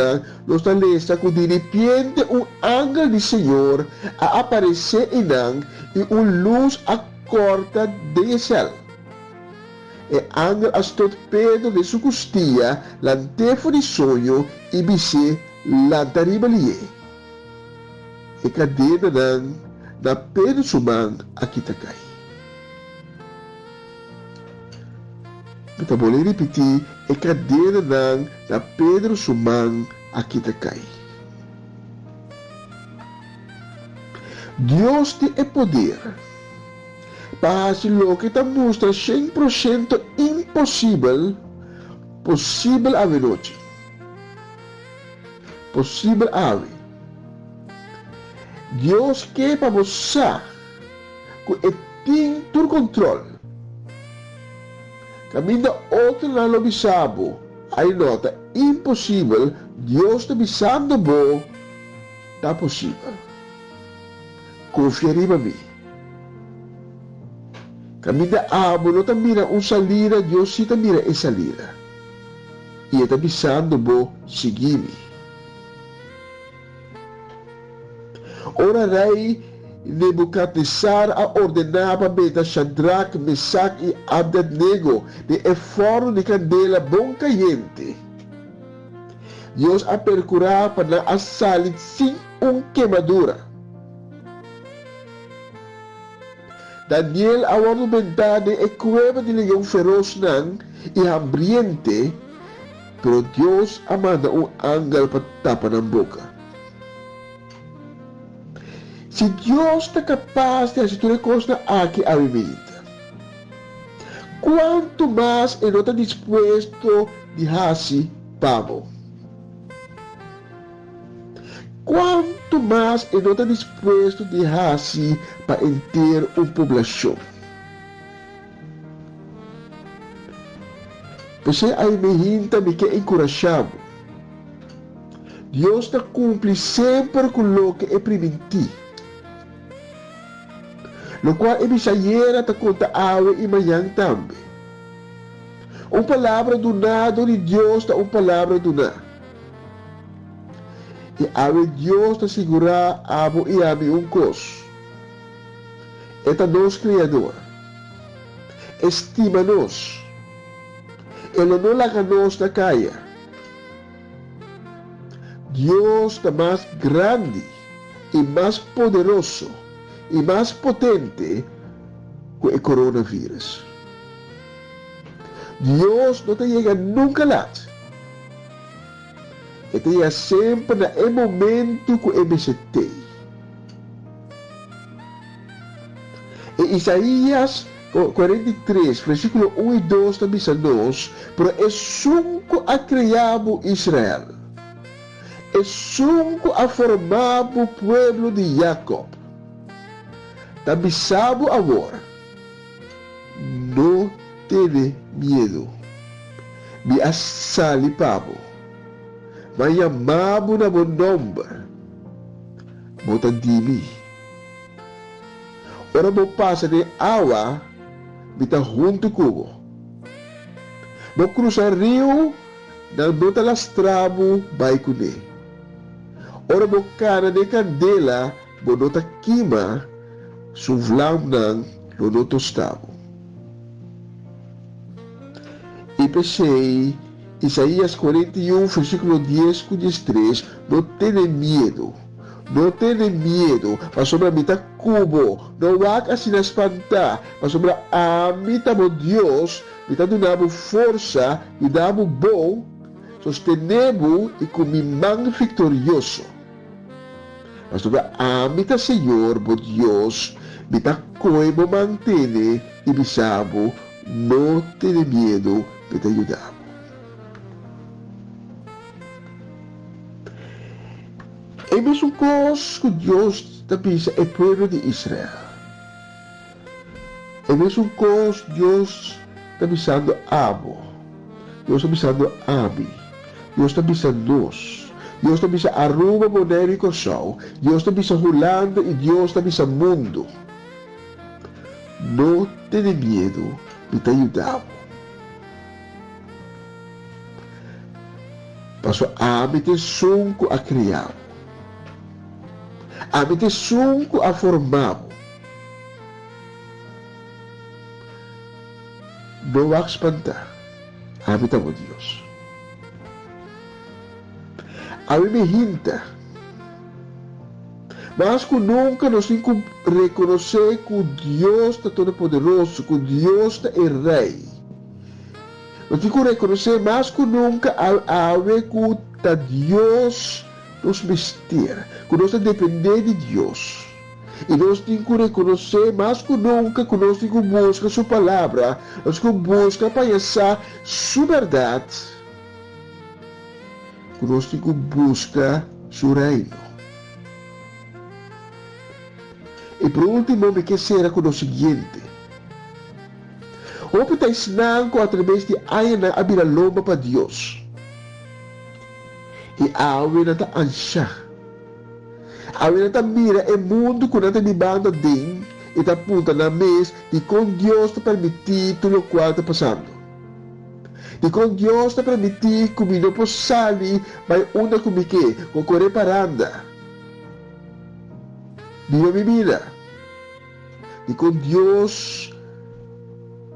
nós lemos que de repente ángel do Senhor a aparecer em nós e uma luz acorda do céu. E ángel astou Pedro de sua costia, lantefo de sonho e disse, lantariba lhe. E cadena na Pedro sumang aqui está cai. Kita boleh repetir, e cadeira na Pedro sumang aqui está cai. Deus tem o poder para fazer o que está mostra 100% impossível, possível a noite. Possível a Deus quer para mostrar que tem todo controle. Caminho outro na lobisabo, aí nota, impossível, Deus está avisando bom, está possível. Confiaria em mim. Caminho abo, não está mira salida, Deus sim está mira essa salida. E está avisando bom, seguir-me. Ora rei Nebuchadnezzar a ordenava para Shadrach, Mesaque e Abednego de forno de candela bom caliente. Deus a percurar para a sala sem queimadura. Daniel a argumentar de cueva de leão feroz e hambriente, pero Deus a manda ángel para tapar na boca. Se Deus está capaz de fazer toda coisa aqui a vida, quanto mais Ele está disposto de fazer, Pablo. quanto mais ele não está disposto a deixar-se para enter uma população. Você aí me quer encorajado. Deus está cumpre sempre com o que é prometido. No qual é bichayera está conta água e manhã também. Uma palavra do nada de Deus está uma palavra do nada. E a Deus está segurar a e a um coisa. Eta nos criador. Estima-nos. Ele não larga nos na caia. Deus está mais grande e mais poderoso e mais potente que o coronavírus. Deus não te chega nunca lá. Ele chega sempre no momento que ele se tem. Em Isaías 43, versículo 1 e 2 também diz: "Pero é sunco a criado Israel, é sunco a formado o pueblo de Jacob. Também sabe agora, não tenha medo, me assalipabo, mas chamabo na bom nome, botandimi. Ora vou passar de água, me está junto comigo. Vou cruzar rio, não bota lastrabo, vai com ele. Ora vou cana de candela, vou nota queima, suvlam não, lo no tostavo." E pensei, Isaías 41, versículo 10, com 13, não tenha medo. Não tenha medo, mas sobre a mim está cubo. Não há assim na espantar, mas sobre a mim está Deus, me está dando força, me dando bom, sostenemos e com mi mão vitorioso. Mas sobre a mim está Senhor, Deus, me está como mantém e me sabe, não tenha medo, me está ajudando. É a mesma coisa que Deus está pensando, é o povo de Israel. É a mesma coisa que Deus está pensando amo. Deus está pensando ame. Deus está pensando nós. Deus está pensando Aruba, Bonaire e Corsal. Deus está pensando Holanda e Deus está pensando mundo. Não tenha medo, me está ajudando. Passou ame te sunco a criar. A mim te sunco a formar. Não há espantar. A mim está bom Deus. A mim me hinta. Mas que nunca nós temos que reconhecer que Deus está todo poderoso, que Deus está é rei. Nós temos que reconhecer mais que nunca a que Deus nos vestir, que nós depender de Deus. E nós temos que reconhecer mais que nunca que nós temos que buscar sua palavra, nós temos que buscar para conhecer sua verdade, que nós temos que buscar seu reino. E por último, me quero ser com o seguinte: o que está ensinando através de Aina a virar lomba para Deus. E a awin está ansya. A awin está mira o mundo que está me banda din e está punta na mesa de com Deus está permitir tudo o qual está passando. E com Deus está permitir que me não possa sair, mas uma comique, com correr paranda. Viva minha vida. E com Deus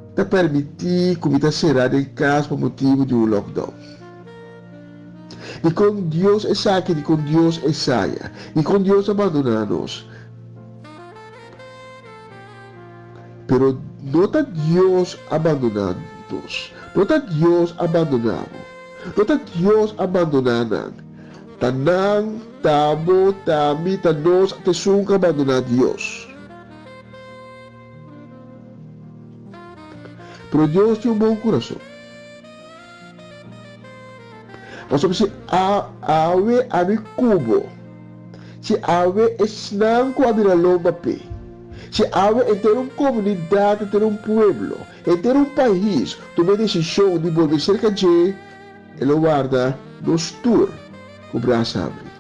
está permitir que me está cerrado em casa por motivo de um lockdown. E com Deus é saque, e com Deus é saia. E com Deus abandonar-nos. Pero não está Deus abandonando-nos. Não está Deus abandonando. Não está Deus abandonando. Tanang, tabo, tami, tanos, te sungka abandonar Deus. Pero Deus tem bom coração. Mas se awe ami kubo, Se ave esnan com a viralomba pe. Se ave em ter uma comunidade, ter um pueblo, em ter um país, tomar decisão de volver cerca de ele guarda nos tour com o braço abre.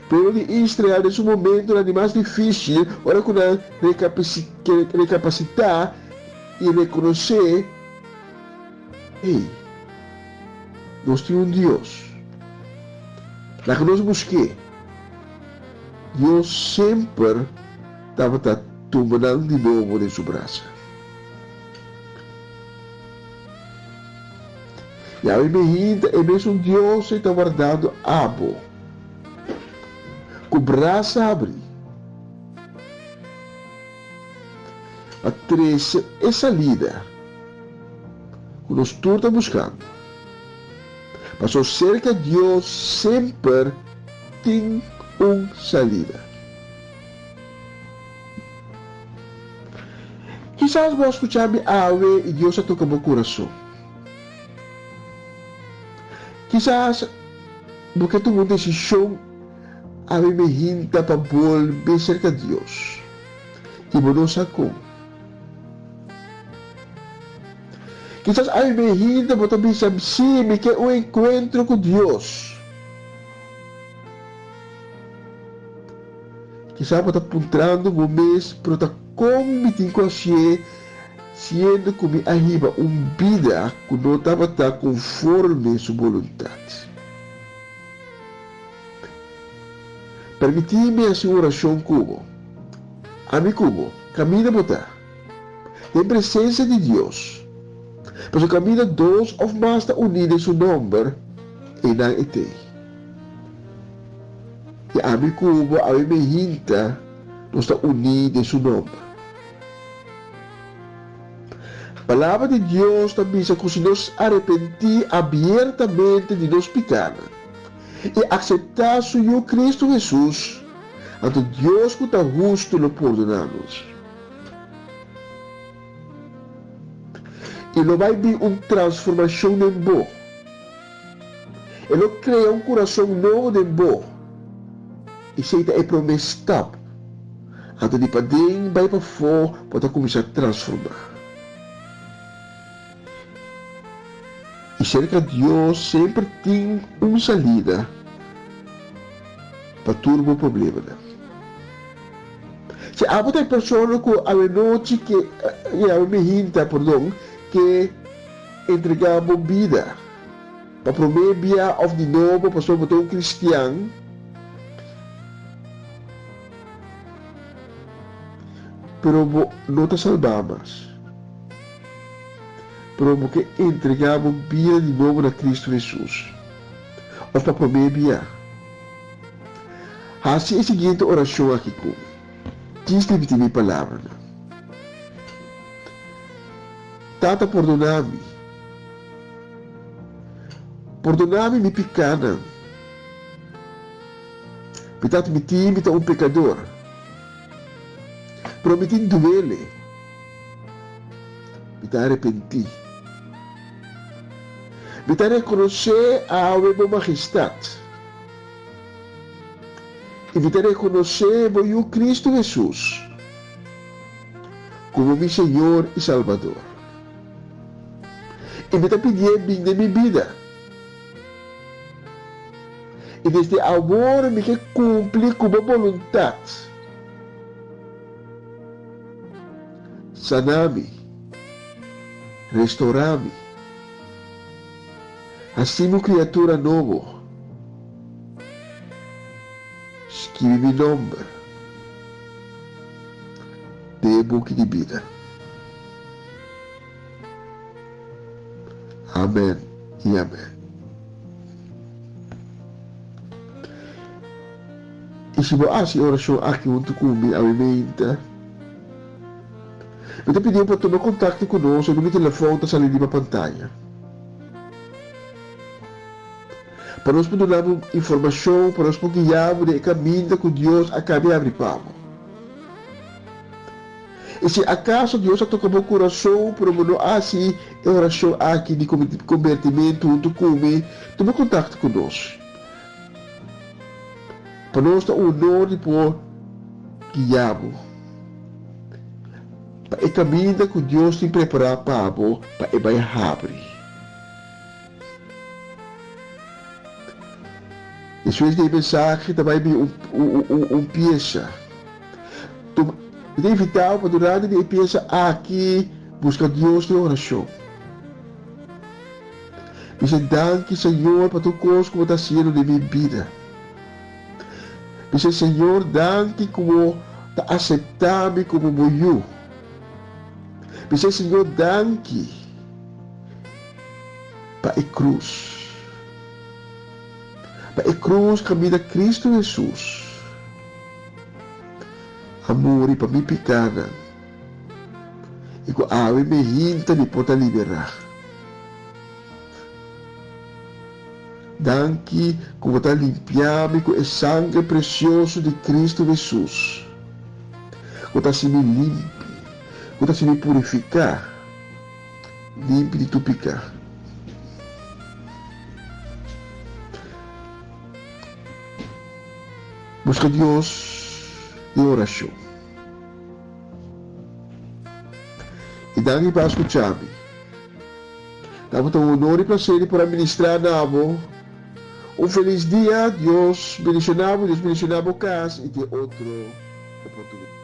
Pero de Israel, nesse momento, é mais difícil, ora com a recapacitar e reconhecer, ei, nós temos um Deus. Lá que nós busquemos, Deus sempre estava tomando de novo de seu braço. E a imagina é mesmo Deus que está guardando abo. Com o braço abre. A três é salida. Que nós todos estamos buscando. Mas cerca de Deus sempre tem uma salida. Quizás vou escutar-me ave e Deus toca meu coração. Quizás porque tu uma decisão a me hinta para volver cerca de Deus. E não sabe como. Quizás a me hinta para também saber se me quer um encontro com Deus. Quizás para estar apontando o mês para estar cometindo com a gente, sendo que me arriba uma vida que não estava conforme a sua vontade. Permiti-me essa oração como, amigo como, caminha botar, em presença de Deus, mas o caminho dois ou mais está unido em seu nome e não etei. E amigo como, a minha hinta, não está unido em seu nome. A palavra de Deus também diz que se nós arrepentir abertamente de nós pecados, e aceitar o Cristo Jesus, então Deus que está justo lo perdonar-nos. E não vai vir uma transformação em bom. Ele cria um coração novo em bom. E se é promessa, então de para dentro vai para fora para começar a transformar. E cerca de Deus sempre tem uma salida para todo o problema. Se há muitas pessoas que a noite que me hinta, perdão, que entregamos vida para prometer of de novo para ser um cristiano, pero não te salvamos. Pero que entregamos vida de novo a Cristo Jesus. Ou para prometer. Assim é a seguinte oração aqui com. Diz de minha palavra. Tata, perdona-me. Perdona-me minha pecada. Tata, me timita um pecador. Prometindo ele. Me arrependi. Me reconhecer a minha majestade. E me reconhecer o Cristo Jesus como meu Senhor e Salvador. E me pedir bem de minha vida. E desde agora me quer cumprir com a vontade. Sanar-me. Restaurar-me. Assim, uma criatura nova. Escreve meu nome de book de vida. Amém e amém. E se você oração aqui junto comigo, a minha eu te pedi para tomar contato conosco, o número de telefone está saindo na pantalla. Para nós poder dar informação, para nós poder guiar o caminho que Deus acaba de abrir para nós. E se acaso Deus toca meu coração, para não assim, a oração aqui de convertimento junto comigo, tome contato conosco. para nós na honor de por guiabo. Para o caminho que Deus tem preparado para você, para o vai abrir. Isso é a mensagem também peça. Eu te invitar para durante a peça aqui, buscar Deus de oração. Dice, danke Senhor para tu coisa como está sendo de minha vida. Dice, Senhor, danke como está aceitando como eu. Dice, Senhor, danke para a cruz. Para a cruz caminha Cristo Jesus. Amor e para mim pecada. E com a ave me hinta me pode liberar. Danke como está limpiando com o sangue precioso de Cristo Jesus. Como está se me limpe, como está se me purificar, limpe de tu pecado. Busca Deus de oração. E danke para escutar-me. Damos um honor e prazer por administrar na amo. Feliz dia, Deus bendicionamos casa e de outra oportunidade.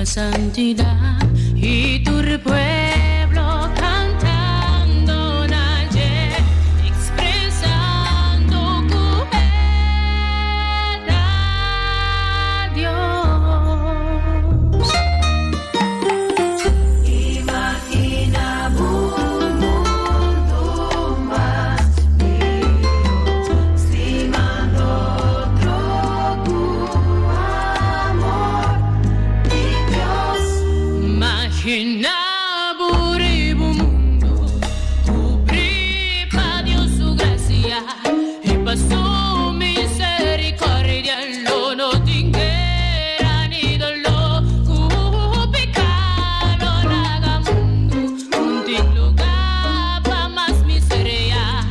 Santidad y tu pueblo cantando naye, expresando tu piedad, Dios. Imagina un mundo más bello, estimando otro tu amor. Imagina un mundo, cubrir para Dios su gracia y para su misericordia no tinguera ni dolor, pecado naga mundo, un lugar para más miseria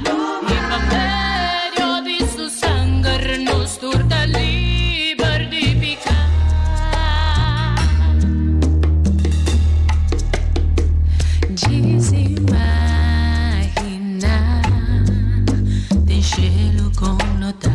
y para medio de su sangre nos turta libertificar. Imagina del cielo con nota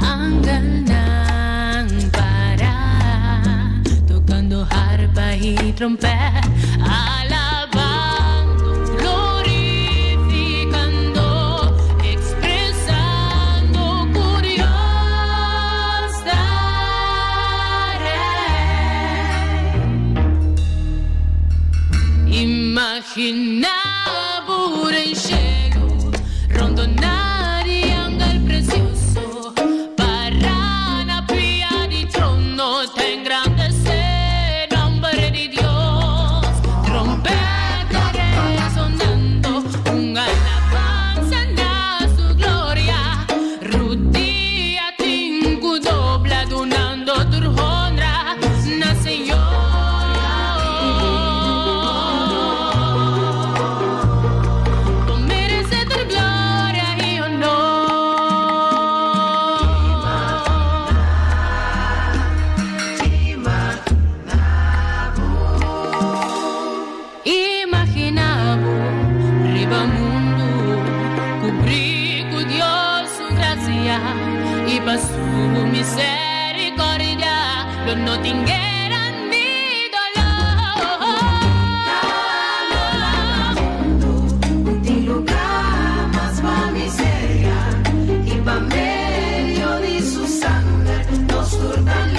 anganan para tocando arpa y trompeta, alabando, glorificando, expresando con Dios daré. Imagina pure in cielo, rondonare angel precioso, parrana pia di trono, ten grande se nombre di Dios, trompeta resonando, una alabanza na su gloria, rudia tingu dobla donando tu honra, na Señor. Y para su misericordia no tingueran ni dolor. Un lugar más para miseria y para medio de su sangre nos turban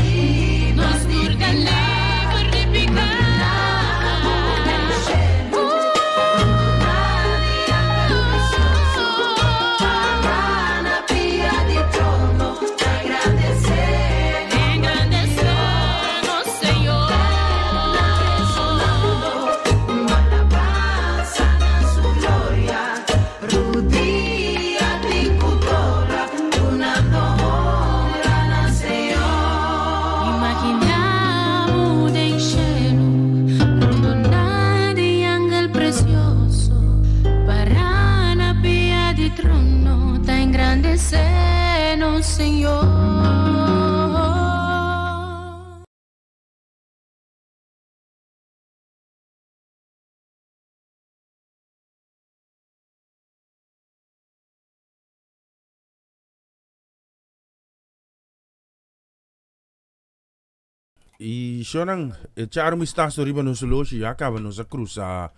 E siya nang echar mi sta riba no solo siya acaba no sa cruz sa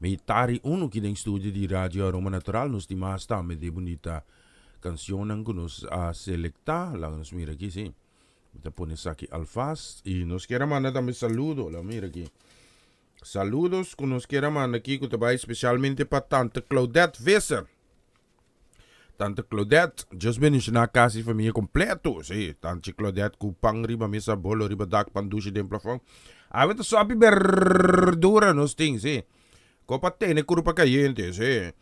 may tari uno ki ng studio di Radio Aroma Natural nos di masta me de bonita canción ang kunos selecta lang nos mira aquí sí. Te pones aquí Alfaz y nos quiera mandar también saludo, la mira aquí. Saludos que nos quiera mandar aquí que te va especialmente para Tante Claudette Visser. Tante Claudette, just ben is na kasi familie completo, sí. Tante Claudette kupang riba mesa bolo riba dak pandushi den plafond. Awet so api verdura nos ting, sí. Kopate ne kurupa caliente, sí.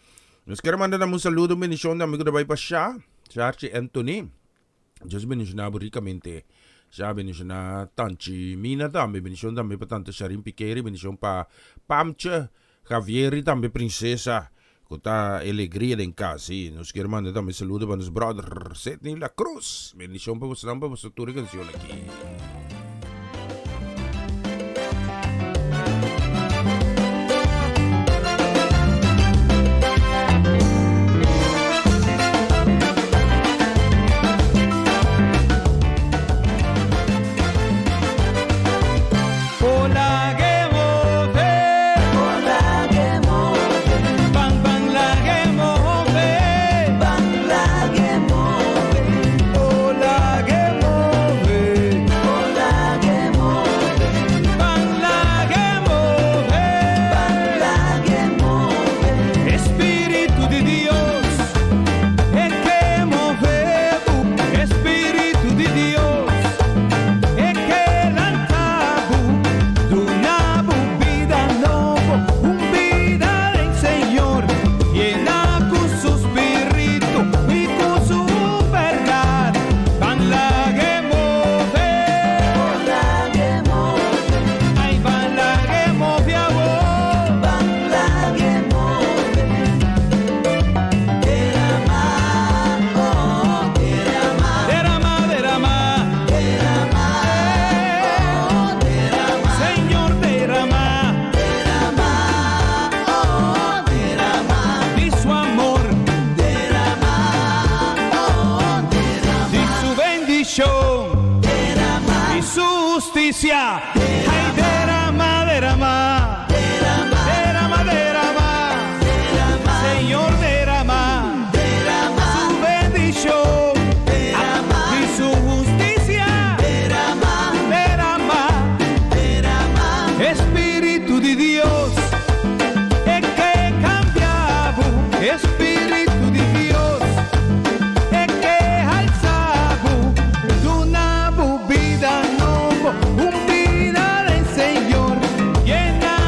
Nos quiera mandar un saludo bendición de amigo de bay pa siya, Charchi Anthony. Just ben is na buricamente. Sabi niya na Tanchi Mina tambe bendición tambe pa Tante Sharin Piqueri bendición pa Pamcha Javieri tambe princesa Kota alegria den kasi nos quiere mandar tambe saludo para nos brother Setni La Cruz bendición pa sa namba sa turi canción aquí. Vida no, un vida del Señor llena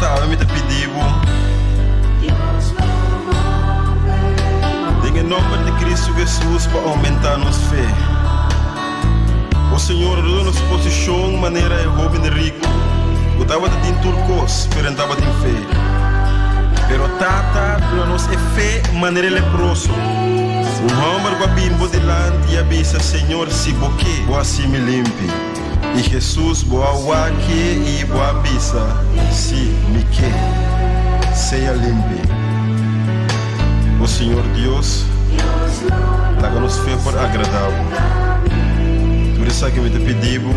Tata, me te pedimos. Em nome de Cristo Jesus, para aumentar nossa fé. O Senhor deu nos posição maneira é jovem e rico. Eu estava de turcos, pero estava de fé. Pero Tata deu nos fé maneira leproso. Homem com a bimbo delante e avisa Senhor se boque, boa se me limpe. E Jesus boa wake e boa avisa se me que seja limpe. O Senhor Deus traga-nos favor agradável. Por isso que me te pedimos,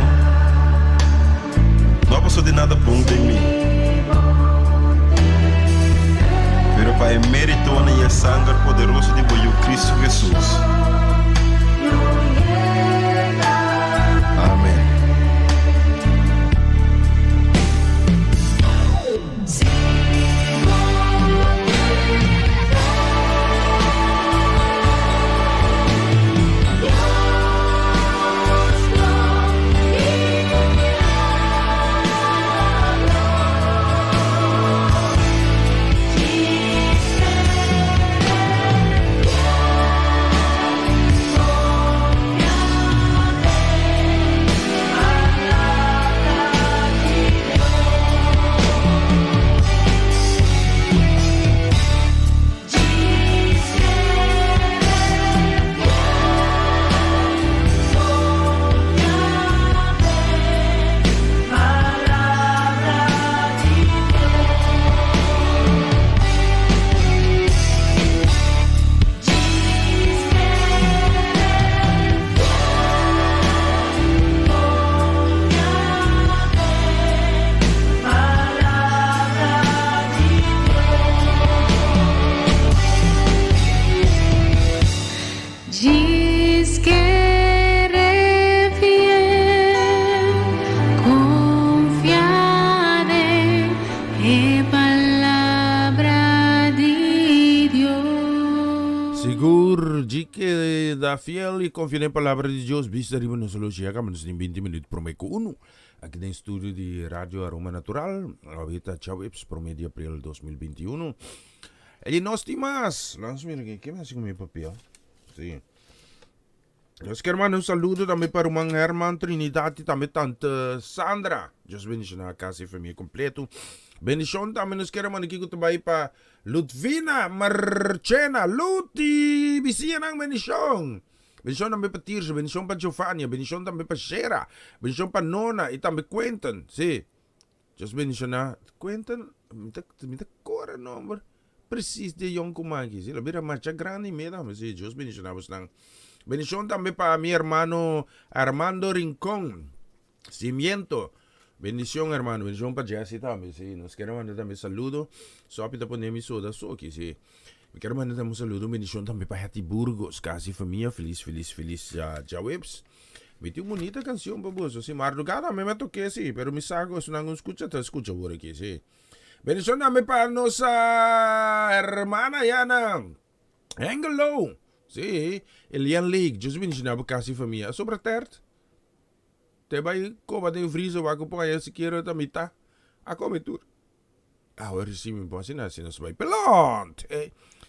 não passou de nada bom de mim, pero para o mérito e o sangue poderoso de Cristo Jesus. Amém. Fiel e confia na palavra de Deus, vista de nos chega, mas em 20 minutos prometo uno. Aqui no estúdio de Rádio Aroma Natural, ahorita Chaweps, promedio abril 2021. E nós temos, vamos ver aqui, que mais com meu papel? Sim. Nós queremos um saludo também para o irmão Herman Trinidad e também tanta Sandra. Deus bendiga na casa e família completo. Bendição também nós queremos aqui também para Ludvina Marchena, Luti, bisiya ng bendição. Bendição também para Tirso, bendição para Giovanni, bendição também para Shera, bendição para Nona e também Quentin, sim. Deus bendiga na Quentin, me dá cor número preciso de yung kumagi. Sila bira macha grande meda, mas sim, Deus bendiga na nang. Bendición también para mi hermano Armando Rincón, Cimiento. Bendición, hermano. Bendición para Jesse también, sí. Nos quiero mandar también saludo. Sopita poner mi soda, soki, sí. Me quiero mandar también saludo. Bendición también para Hattie Burgos, casi familia. Feliz, Jawebs. Meti una bonita canción, baboso, sí. Madrugada me toqué, sí. Pero mi saco es una escucha por aquí, sí. Bendición también para nuestra hermana Yana Angelo. Sí, Elian League, Deus bendiga na casa e família. Sobre tert, te vai coba de friso, vai comprar esse queiro também tá. A comitur. Agora sim me pode ensinar se nós vai pelont.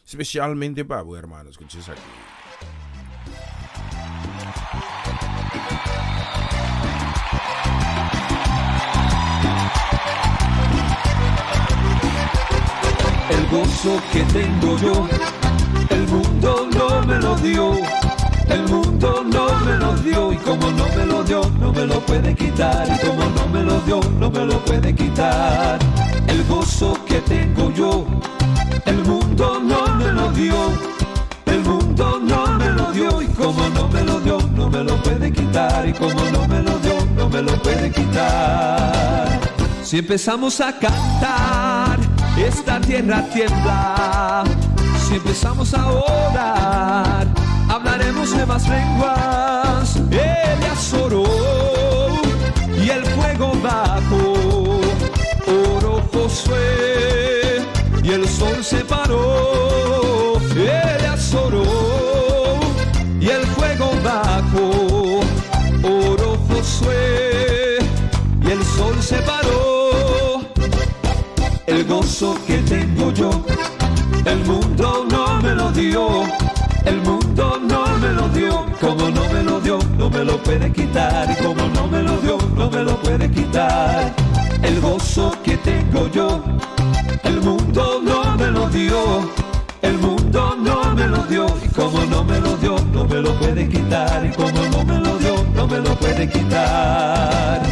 Especialmente para os hermanos que vocês aqui. El gozo que tengo yo, el mundo no me lo dio, el mundo no me lo dio, y como no me lo dio, no me lo puede quitar, y como no me lo dio, no me lo puede quitar. El gozo que tengo yo, el mundo no me lo dio, el mundo no me lo dio, y como no me lo dio, no me lo puede quitar, y como no me lo dio, no me lo puede quitar. Si empezamos a cantar, esta tierra tiembla. Si empezamos a orar, hablaremos nuevas lenguas. Elías oró y el fuego bajó. Oró Josué y el sol se paró. Elías oró y el fuego bajó. Oró Josué y el sol se paró. gozo que tengo yo, el mundo no me lo dio. El mundo no me lo dio, como no me lo dio, no me lo puede quitar. Y como no me lo dio, no me lo puede quitar. El gozo que tengo yo, el mundo no me lo dio. El mundo no me lo dio, y como no me lo dio, no me lo puede quitar. Y como no me lo dio, no me lo puede quitar.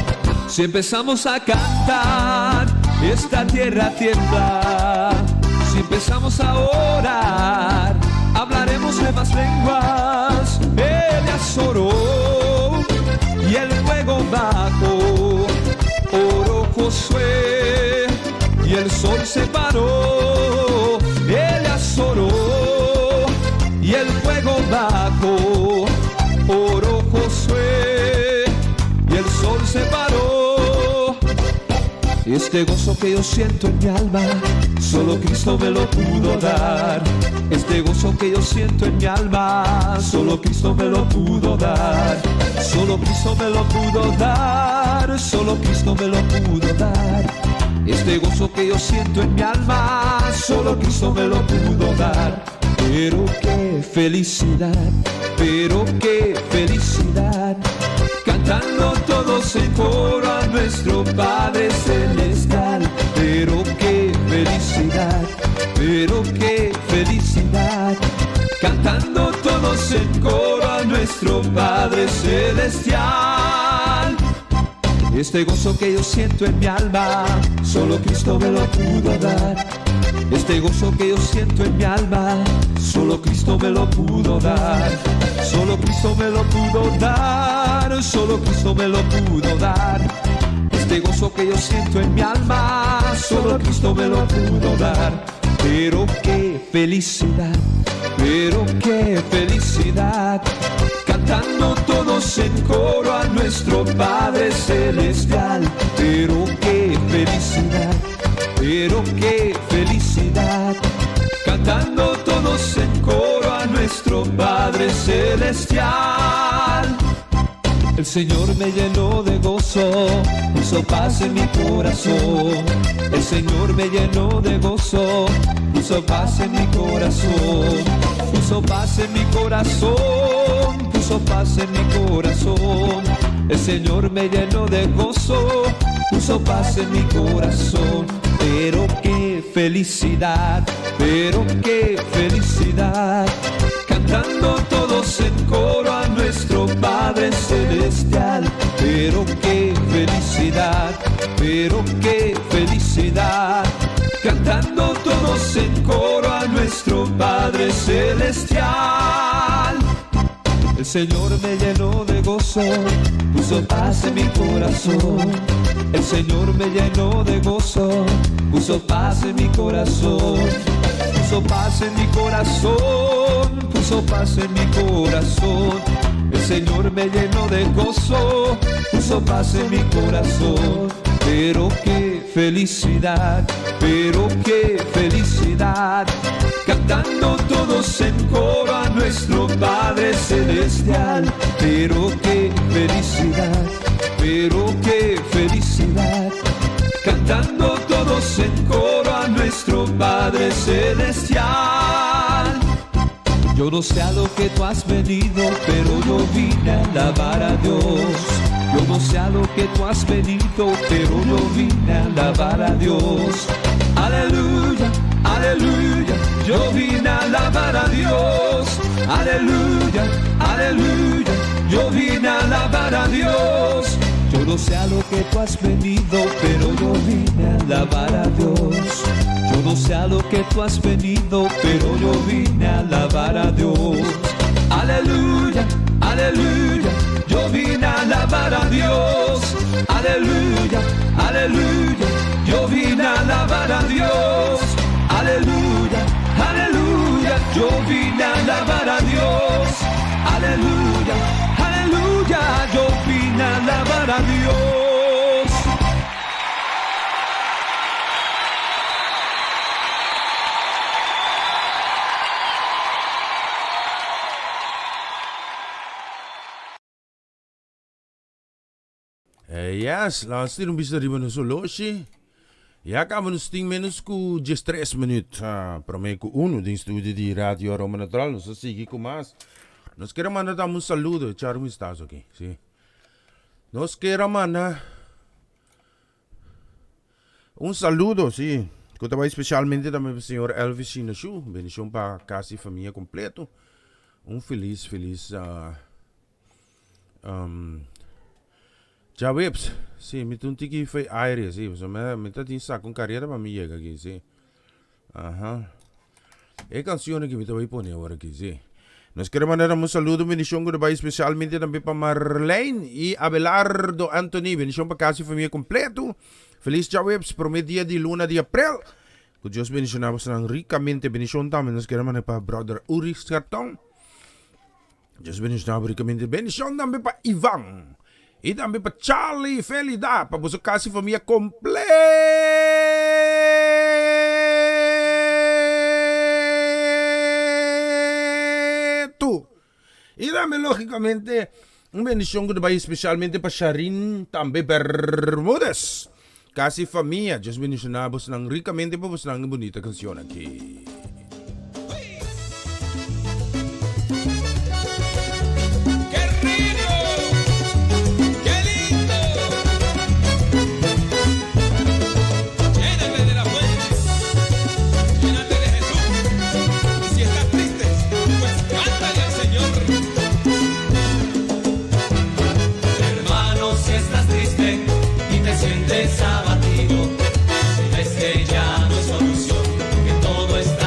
Si empezamos a cantar, esta tierra tiembla. Si empezamos a orar, hablaremos nuevas lenguas. Elías oró y el fuego bajó. Oró Josué y el sol se paró. Elías oró y el fuego bajó. Oró Josué y el sol se paró. Este gozo que yo siento en mi alma, solo Cristo me lo pudo dar. Este gozo que yo siento en mi alma, solo Cristo me lo pudo dar. Solo Cristo me lo pudo dar. Solo Cristo me lo pudo dar. Este gozo que yo siento en mi alma, solo Cristo me lo pudo dar. Pero qué felicidad, pero qué felicidad, cantando todos en coro a nuestro Padre Celestial. Pero qué felicidad, pero qué felicidad, cantando todos en coro a nuestro Padre Celestial. Este gozo que yo siento en mi alma, solo Cristo me lo pudo dar. Este gozo que yo siento en mi alma, solo Cristo me lo pudo dar. Solo Cristo me lo pudo dar. Solo Cristo me lo pudo dar. Este gozo que yo siento en mi alma, solo Cristo me lo pudo dar. Pero qué felicidad, pero qué felicidad, cantando todos en coro a nuestro Padre Celestial. Pero qué felicidad, pero qué felicidad, cantando todos en coro a nuestro Padre Celestial. El Señor me llenó de gozo, puso paz en mi corazón. El Señor me llenó de gozo, puso paz en mi corazón. Puso paz en mi corazón, puso paz en mi corazón. El Señor me llenó de gozo, puso paz en mi corazón. Pero qué felicidad, pero qué felicidad, cantando todos en coro a nuestro Padre Celestial. Pero qué felicidad, pero qué felicidad, cantando todos en coro a nuestro Padre Celestial. El Señor me llenó de gozo, puso paz en mi corazón. El Señor me llenó de gozo, puso paz en mi corazón. Puso paz en mi corazón, puso paz en mi corazón. El Señor me llenó de gozo, puso paz en mi corazón. Pero qué felicidad, pero qué felicidad, cantando todos en coro a nuestro Padre Celestial. Pero qué felicidad, pero qué felicidad, cantando todos en coro a nuestro Padre Celestial. Yo no sé a lo que tú has venido, pero yo vine a alabar a Dios. Yo no sé a lo que tú has venido, pero yo vine a alabar a Dios. Aleluya, aleluya, yo vine a alabar a Dios. Aleluya, aleluya, yo vine a alabar a Dios. Yo no sé a lo que tú has venido, pero yo vine a alabar a Dios. Yo no sé a lo que tú has venido, pero yo vine a alabar a Dios. Aleluya, aleluya, yo vine a alabar a Dios. Aleluya, aleluya, yo vine a alabar a Dios. Aleluya, aleluya, yo vine a alabar a Dios. Aleluya, aleluya, yo vine a alabar a Dios. Yes, laatst hier een beetje naar Soloshi. Ja, acaba nos 10 menos com 13 minutos. Para mim, com uno do estúdio de Rádio Aroma Natural. Nós seguimos com mais. Nós queremos mandar um saludo. Charo, como estás aqui? Sim. Nós queremos mandar um saludo, sim. Que eu especialmente também para o senhor Elvis Sinachu. Bendição para a casa e família completo. Feliz. Já webs, sim, me tunti que foi aire, sim, me tá tinha saco com carreira para me chegar aqui, sim. É canção que me tá vai pôr agora aqui, sim. Nós queremos mandar um saludo, bendição que vai especialmente também para Marlene e Abelardo Anthony, bendição para casa e família completo. Feliz já webs, para o dia de luna de abril. Que Deus bendicionamos ricamente, bendição também. Nós queremos mandar para brother Uri Cartão. Deus bendicionamos ricamente, bendição também para Ivan. E também para Charlie Felida, para você casa e família completo. E também, logicamente, bendição que vai especialmente para Sharin, também Bermudas. Casa e família, Deus bendicionamos ricamente para você uma bonita canção aqui. Abatido, ves que ya no hay solución, que todo está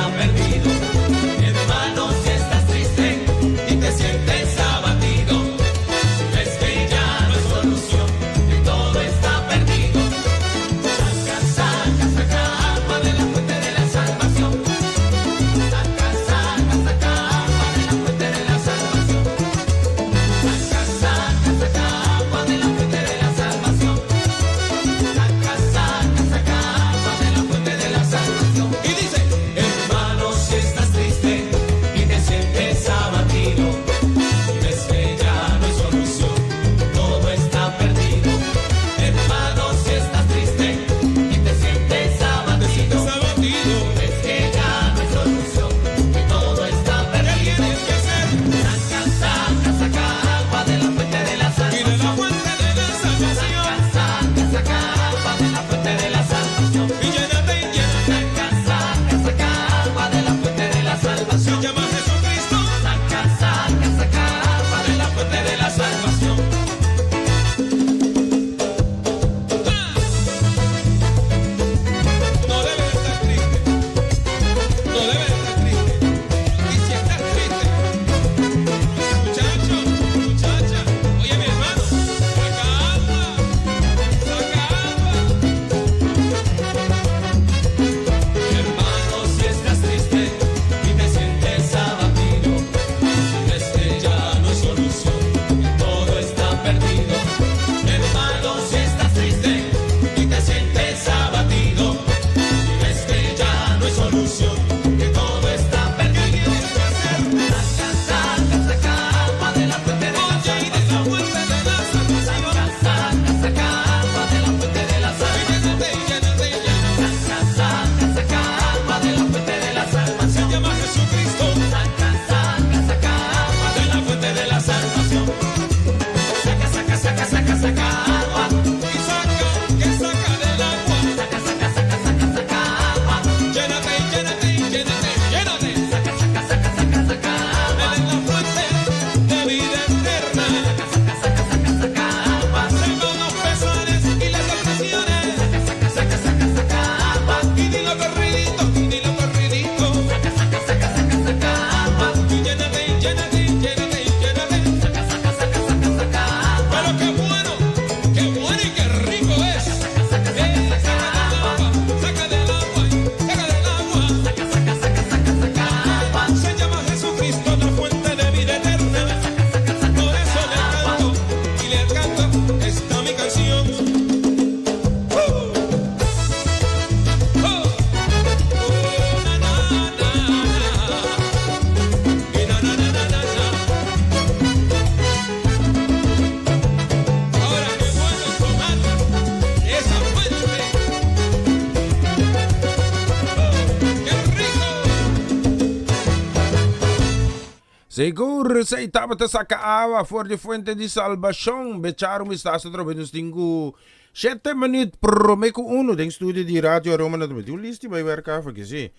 Seguro sa itabata sa kaawa for the fuente di salvación. Becharo mi sta sa trobe nos tingu 7 minut pro me ku uno den studio di Radio Roma na trobe. Listi vai werka fa che sì.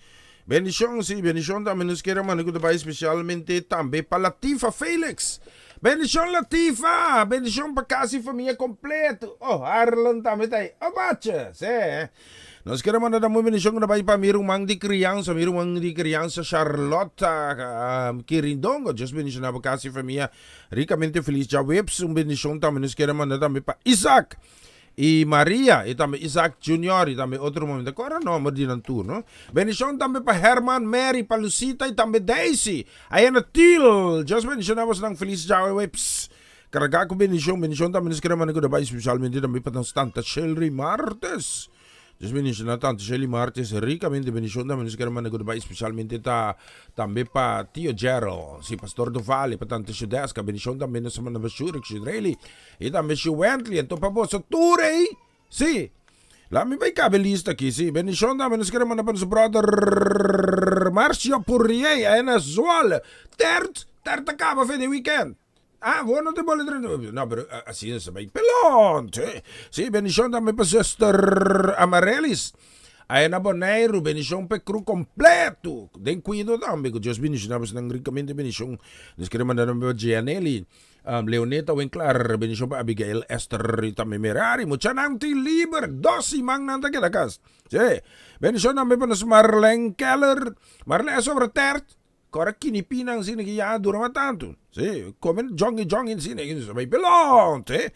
Bendición también nos quiere mandar especialmente también para Latifa Felix. Bendición Latifa, bendición para casi familia completo. Oh, Arlan también está ahí. Oh, bacha, sí. Nos quiere mandar muy bendición para mirumang di crianza Charlotte Quirindongo. Just bendición para casi familia ricamente feliz. Ya webs, un bendición también nos quiere mandar también para Isaac. Y Maria, y también Isaac Junior, y también otro momento. Ahora no, me di turno. Bendición también para Herman, Mary, para Lucita, y también Daisy. Ayan na Til. Just bendición na ng feliz Jawa Webs. Karaga ko bendición también nos queremos mandar especialmente también para Tanta Shelly Martes. Just bendición na Tanta Shelly Martes. Ricamente bendición también nos queremos mandar especialmente también para Tio Gerald, si Pastor Duvali, para Tanta Shudesca. Bendición también nos mandamos Shurik Shudreli. Y también si Wentley, entonces para vos, Turey. Sí. La mi vai cabelista aqui, sí. Bendición también nos queremos mandar para su brother Marcio Purrier, en Azual. Tert acaba fe de weekend. Ah, vos no te vuole no, pero así es, vai pelón, sí, bendición también para Sister Amarelis. Aí na Bonaire, bendição para cru completo. Den cuido também, que Deus bendição, nós não ricamente bendição. Nós queremos mandar para Gianelli, Leoneta Winkler, bendição para Abigail, Esther e também Merari. Mucha nanti liber, dosi mang nanta kita kas. Sí, bendição também para Marlene Keller. Marlene sobre tert. Corre kinipinang sini que ya dura tanto. Sí, comen jongin sini que se vai pelón, sí.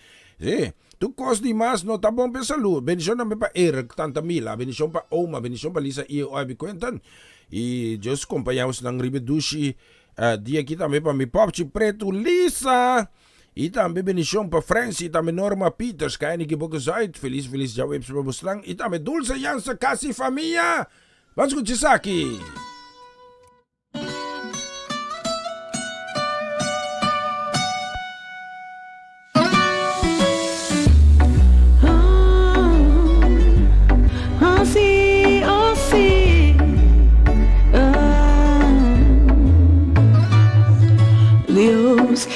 Tu cos di mas no tá bom para salud. Bendición também para Eric, tanta Mila, bendición para Oma, bendición para Lisa e Obi Quentin. E Deus acompanhamos ng Ribedushi. Dia aqui também para mi popchi preto Lisa. E também bendição para Francie, também Norma Peters, kaya ni Kibokazait. Feliz já webs para Buslang. E também Dulce Yansa Kasi Família. Vamos com Chisaki.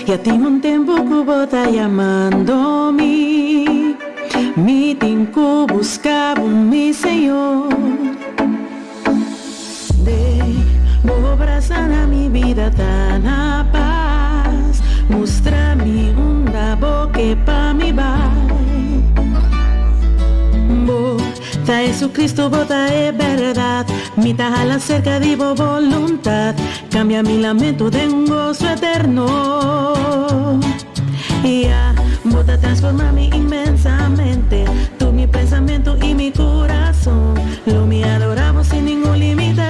Ya tengo un tiempo que vos está llamando-me. Mi tiempo buscaba mi Señor. Debo abrazar a mi vida tan a paz. Mostra-me boque pa mi bar. Ta Jesucristo bota es verdad. Mi tajala cerca de mi voluntad. Cambia mi lamento de un gozo eterno. Y ya, bota transforma-me inmensamente. Tú mi pensamiento y mi corazón. Lo me adoramos sin ningún límite.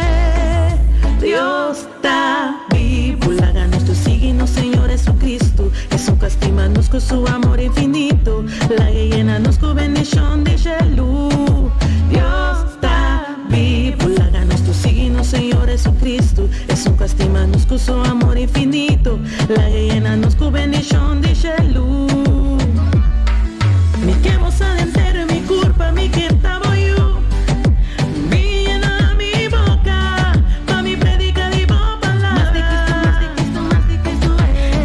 Dios está vivo. Láganos tu signo, Señor Jesucristo. Jesús castimanos con su amor infinito. La llenanos con bendición de luz. Dios está vivo, láganos tu signo, Señor Jesucristo. Es un castimanos con su amor infinito. La llenanos con bendición de luz. Mi que vos adentero, mi culpa, mi que estaba yo. Llena mi boca, pa' mi predica de vos palabra. Más de Cristo.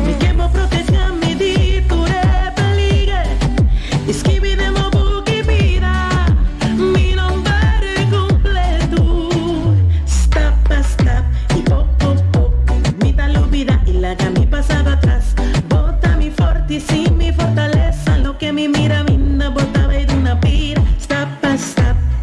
Mi que vos proteja mi dito de peligro. Escribiremos buque vida. Mi nombre completo. Stop, y mi tal vida y la que mi pasado atrás. Bota mi forte sin mi fortaleza. Lo que mi mira vinda bota de una pira. Stop,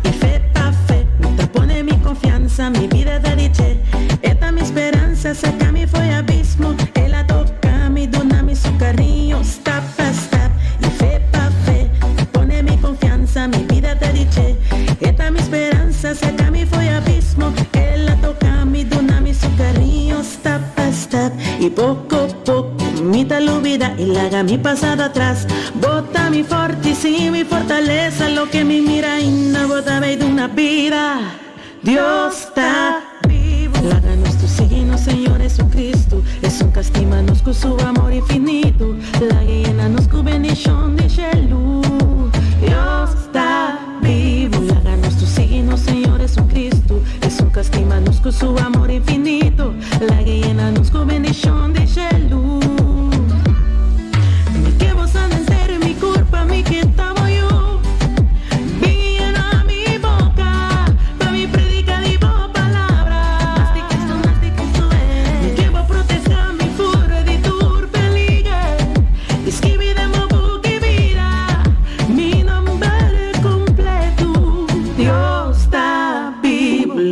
y fe pa' fe. Me pone mi confianza, mi vida da dice. Esta mi esperanza, saca mi fue abismo. Él la toca, mi dona mi su cariño. Stop, y fe pa' fe. Me pone mi confianza, mi vida da dice. Esta mi esperanza, saca mi fue abismo. Él la toca, mi dona mi su cariño. Stop, y poco a poco mi tal vida y la haga mi pasado atrás. Bota mi forte y mi fortaleza. Lo que mi mira y no bota de una vida. Dios está vivo. Láganos tu signo, Señor Jesucristo. Es un castimanos con su amor infinito. La llenanos con bendición de luz. Dios está vivo. Láganos tu signo, Señor Jesucristo. Es un castimanos con su amor infinito. La llenanos con bendición de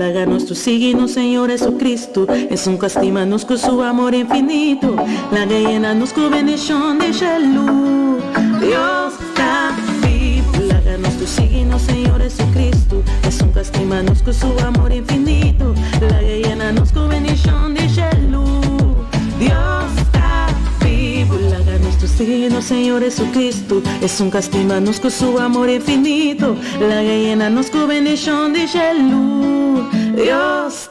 Láganos tu signo, Señor Jesucristo. Es un castimanos con su amor infinito. La llenanos con bendición de luz. Dios está vivo. Láganos tu signo, Señor Jesucristo. Es un castimanos con su amor infinito. La llenanos con bendición de luz. Dios está vivo. Láganos tu signo, Señor Jesucristo. Es un castimanos con su amor infinito. La llenanos con bendición de luz. Dios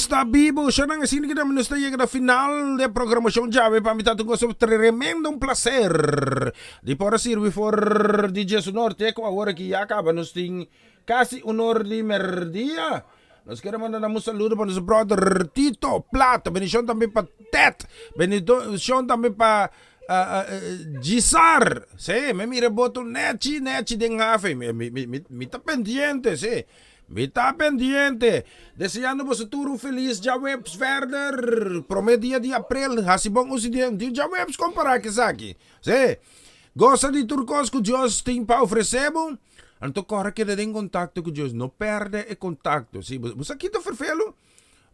está vivo. Siya nang sini kita menusta llega na final de programación Jave. Pamita tungo sa tremendo placer. Di para sirvi for DJ Sonorte. Kung agora que acaba nos ting casi honor de merdia. Nós queremos mandar um saludo para nosso brother Tito Plata. Bendição também para Tet. Bendição também para Gisar. Sí, me mira boto nechi de ngafe. Me tá pendiente, sí. Me tá pendiente. Deseando você tudo feliz. Já webs verder. Prometia de abril. Hasibong usi dia. Já webs comparar que aqui. Sí. Gosta de turcos que Deus tem para oferecer? Então, corre que tem contato com Deus. Não perde o contato. Sí. Você aqui está ferfelo?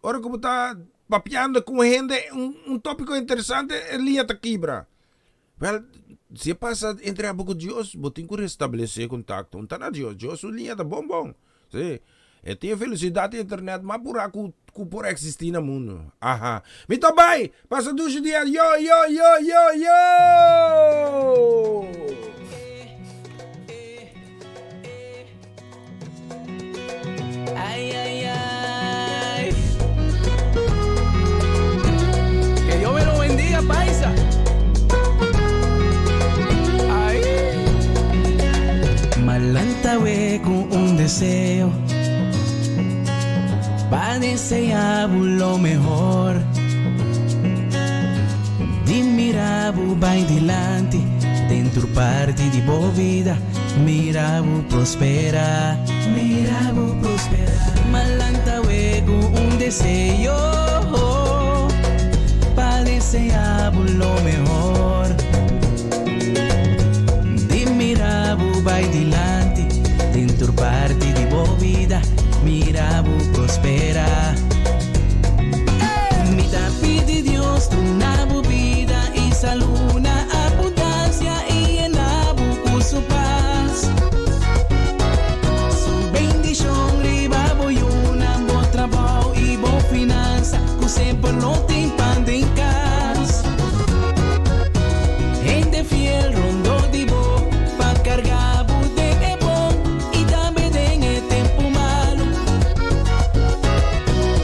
Ora como está papiando com gente tópico interessante, linha está quebra. Well, se passa entre a boca de Deus, você tem que restabelecer contato. Não está na Deus. Deus, linha está bom. Sí. E tem felicidade na internet, mas por aqui por existir no mundo. Aha. Muito bem. Passa 2 dias. Yo. Ay. Que Dios me lo bendiga, paisa. Ay. Malantawe con un deseo para desear lo mejor. Di mirabu vai dilante, dentro parte di boa vida. Mirabu prospera. Malantawe con un deseo para desear lo mejor. Di mirabu vai dilante, dentro parte di boa vida. Mirabu prospera. Mi da pide Dios una vida y salud, una abundancia y en con su paz. Su bendición riba voy una buen trabajo y buena finanza, que siempre no te impande en casa. Gente fiel rondo de bo pa cargar de bom y también en el tiempo malo.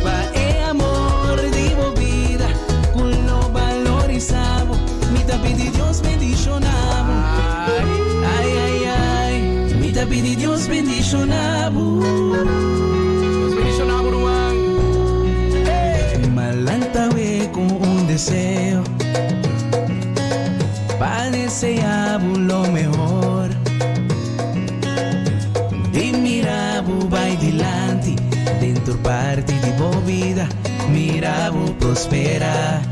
Pa el amor de vida, con lo valorizamos. Mi tapi de Dios bendicionamos. Ay. Mi tapi de Dios bendicionamos. Malantawe con un deseo para desear lo mejor. Y mirabu vai dilante, dentro parte de boa vida. Mirabu prospera.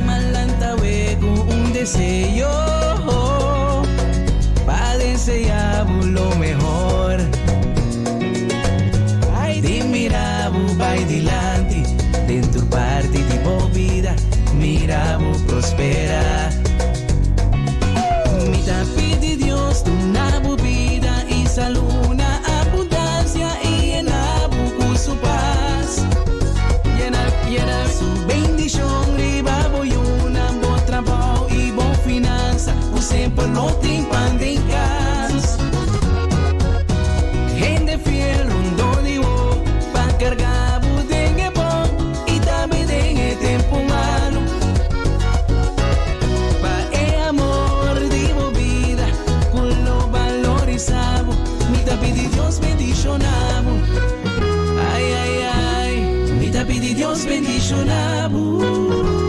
Malantawe con un deseo para desear lo mejor. Di mirabu vai dilante, dentro parte de boa vida. Mirabu prospera. Mi da pide Dios una vida y salud, una abundancia y en con su paz. Llena su bendición, riba voy una buen trabajo y buena finanza, que siempre no te impande en casa. Gente fiel rondo de vos, pa cargar de bom y también en el tiempo malo. Pa el amor de vida, con lo valorizamos. Mi tapi de Dios bendicionamos. Ay. Mi tapi de Dios bendicionamos.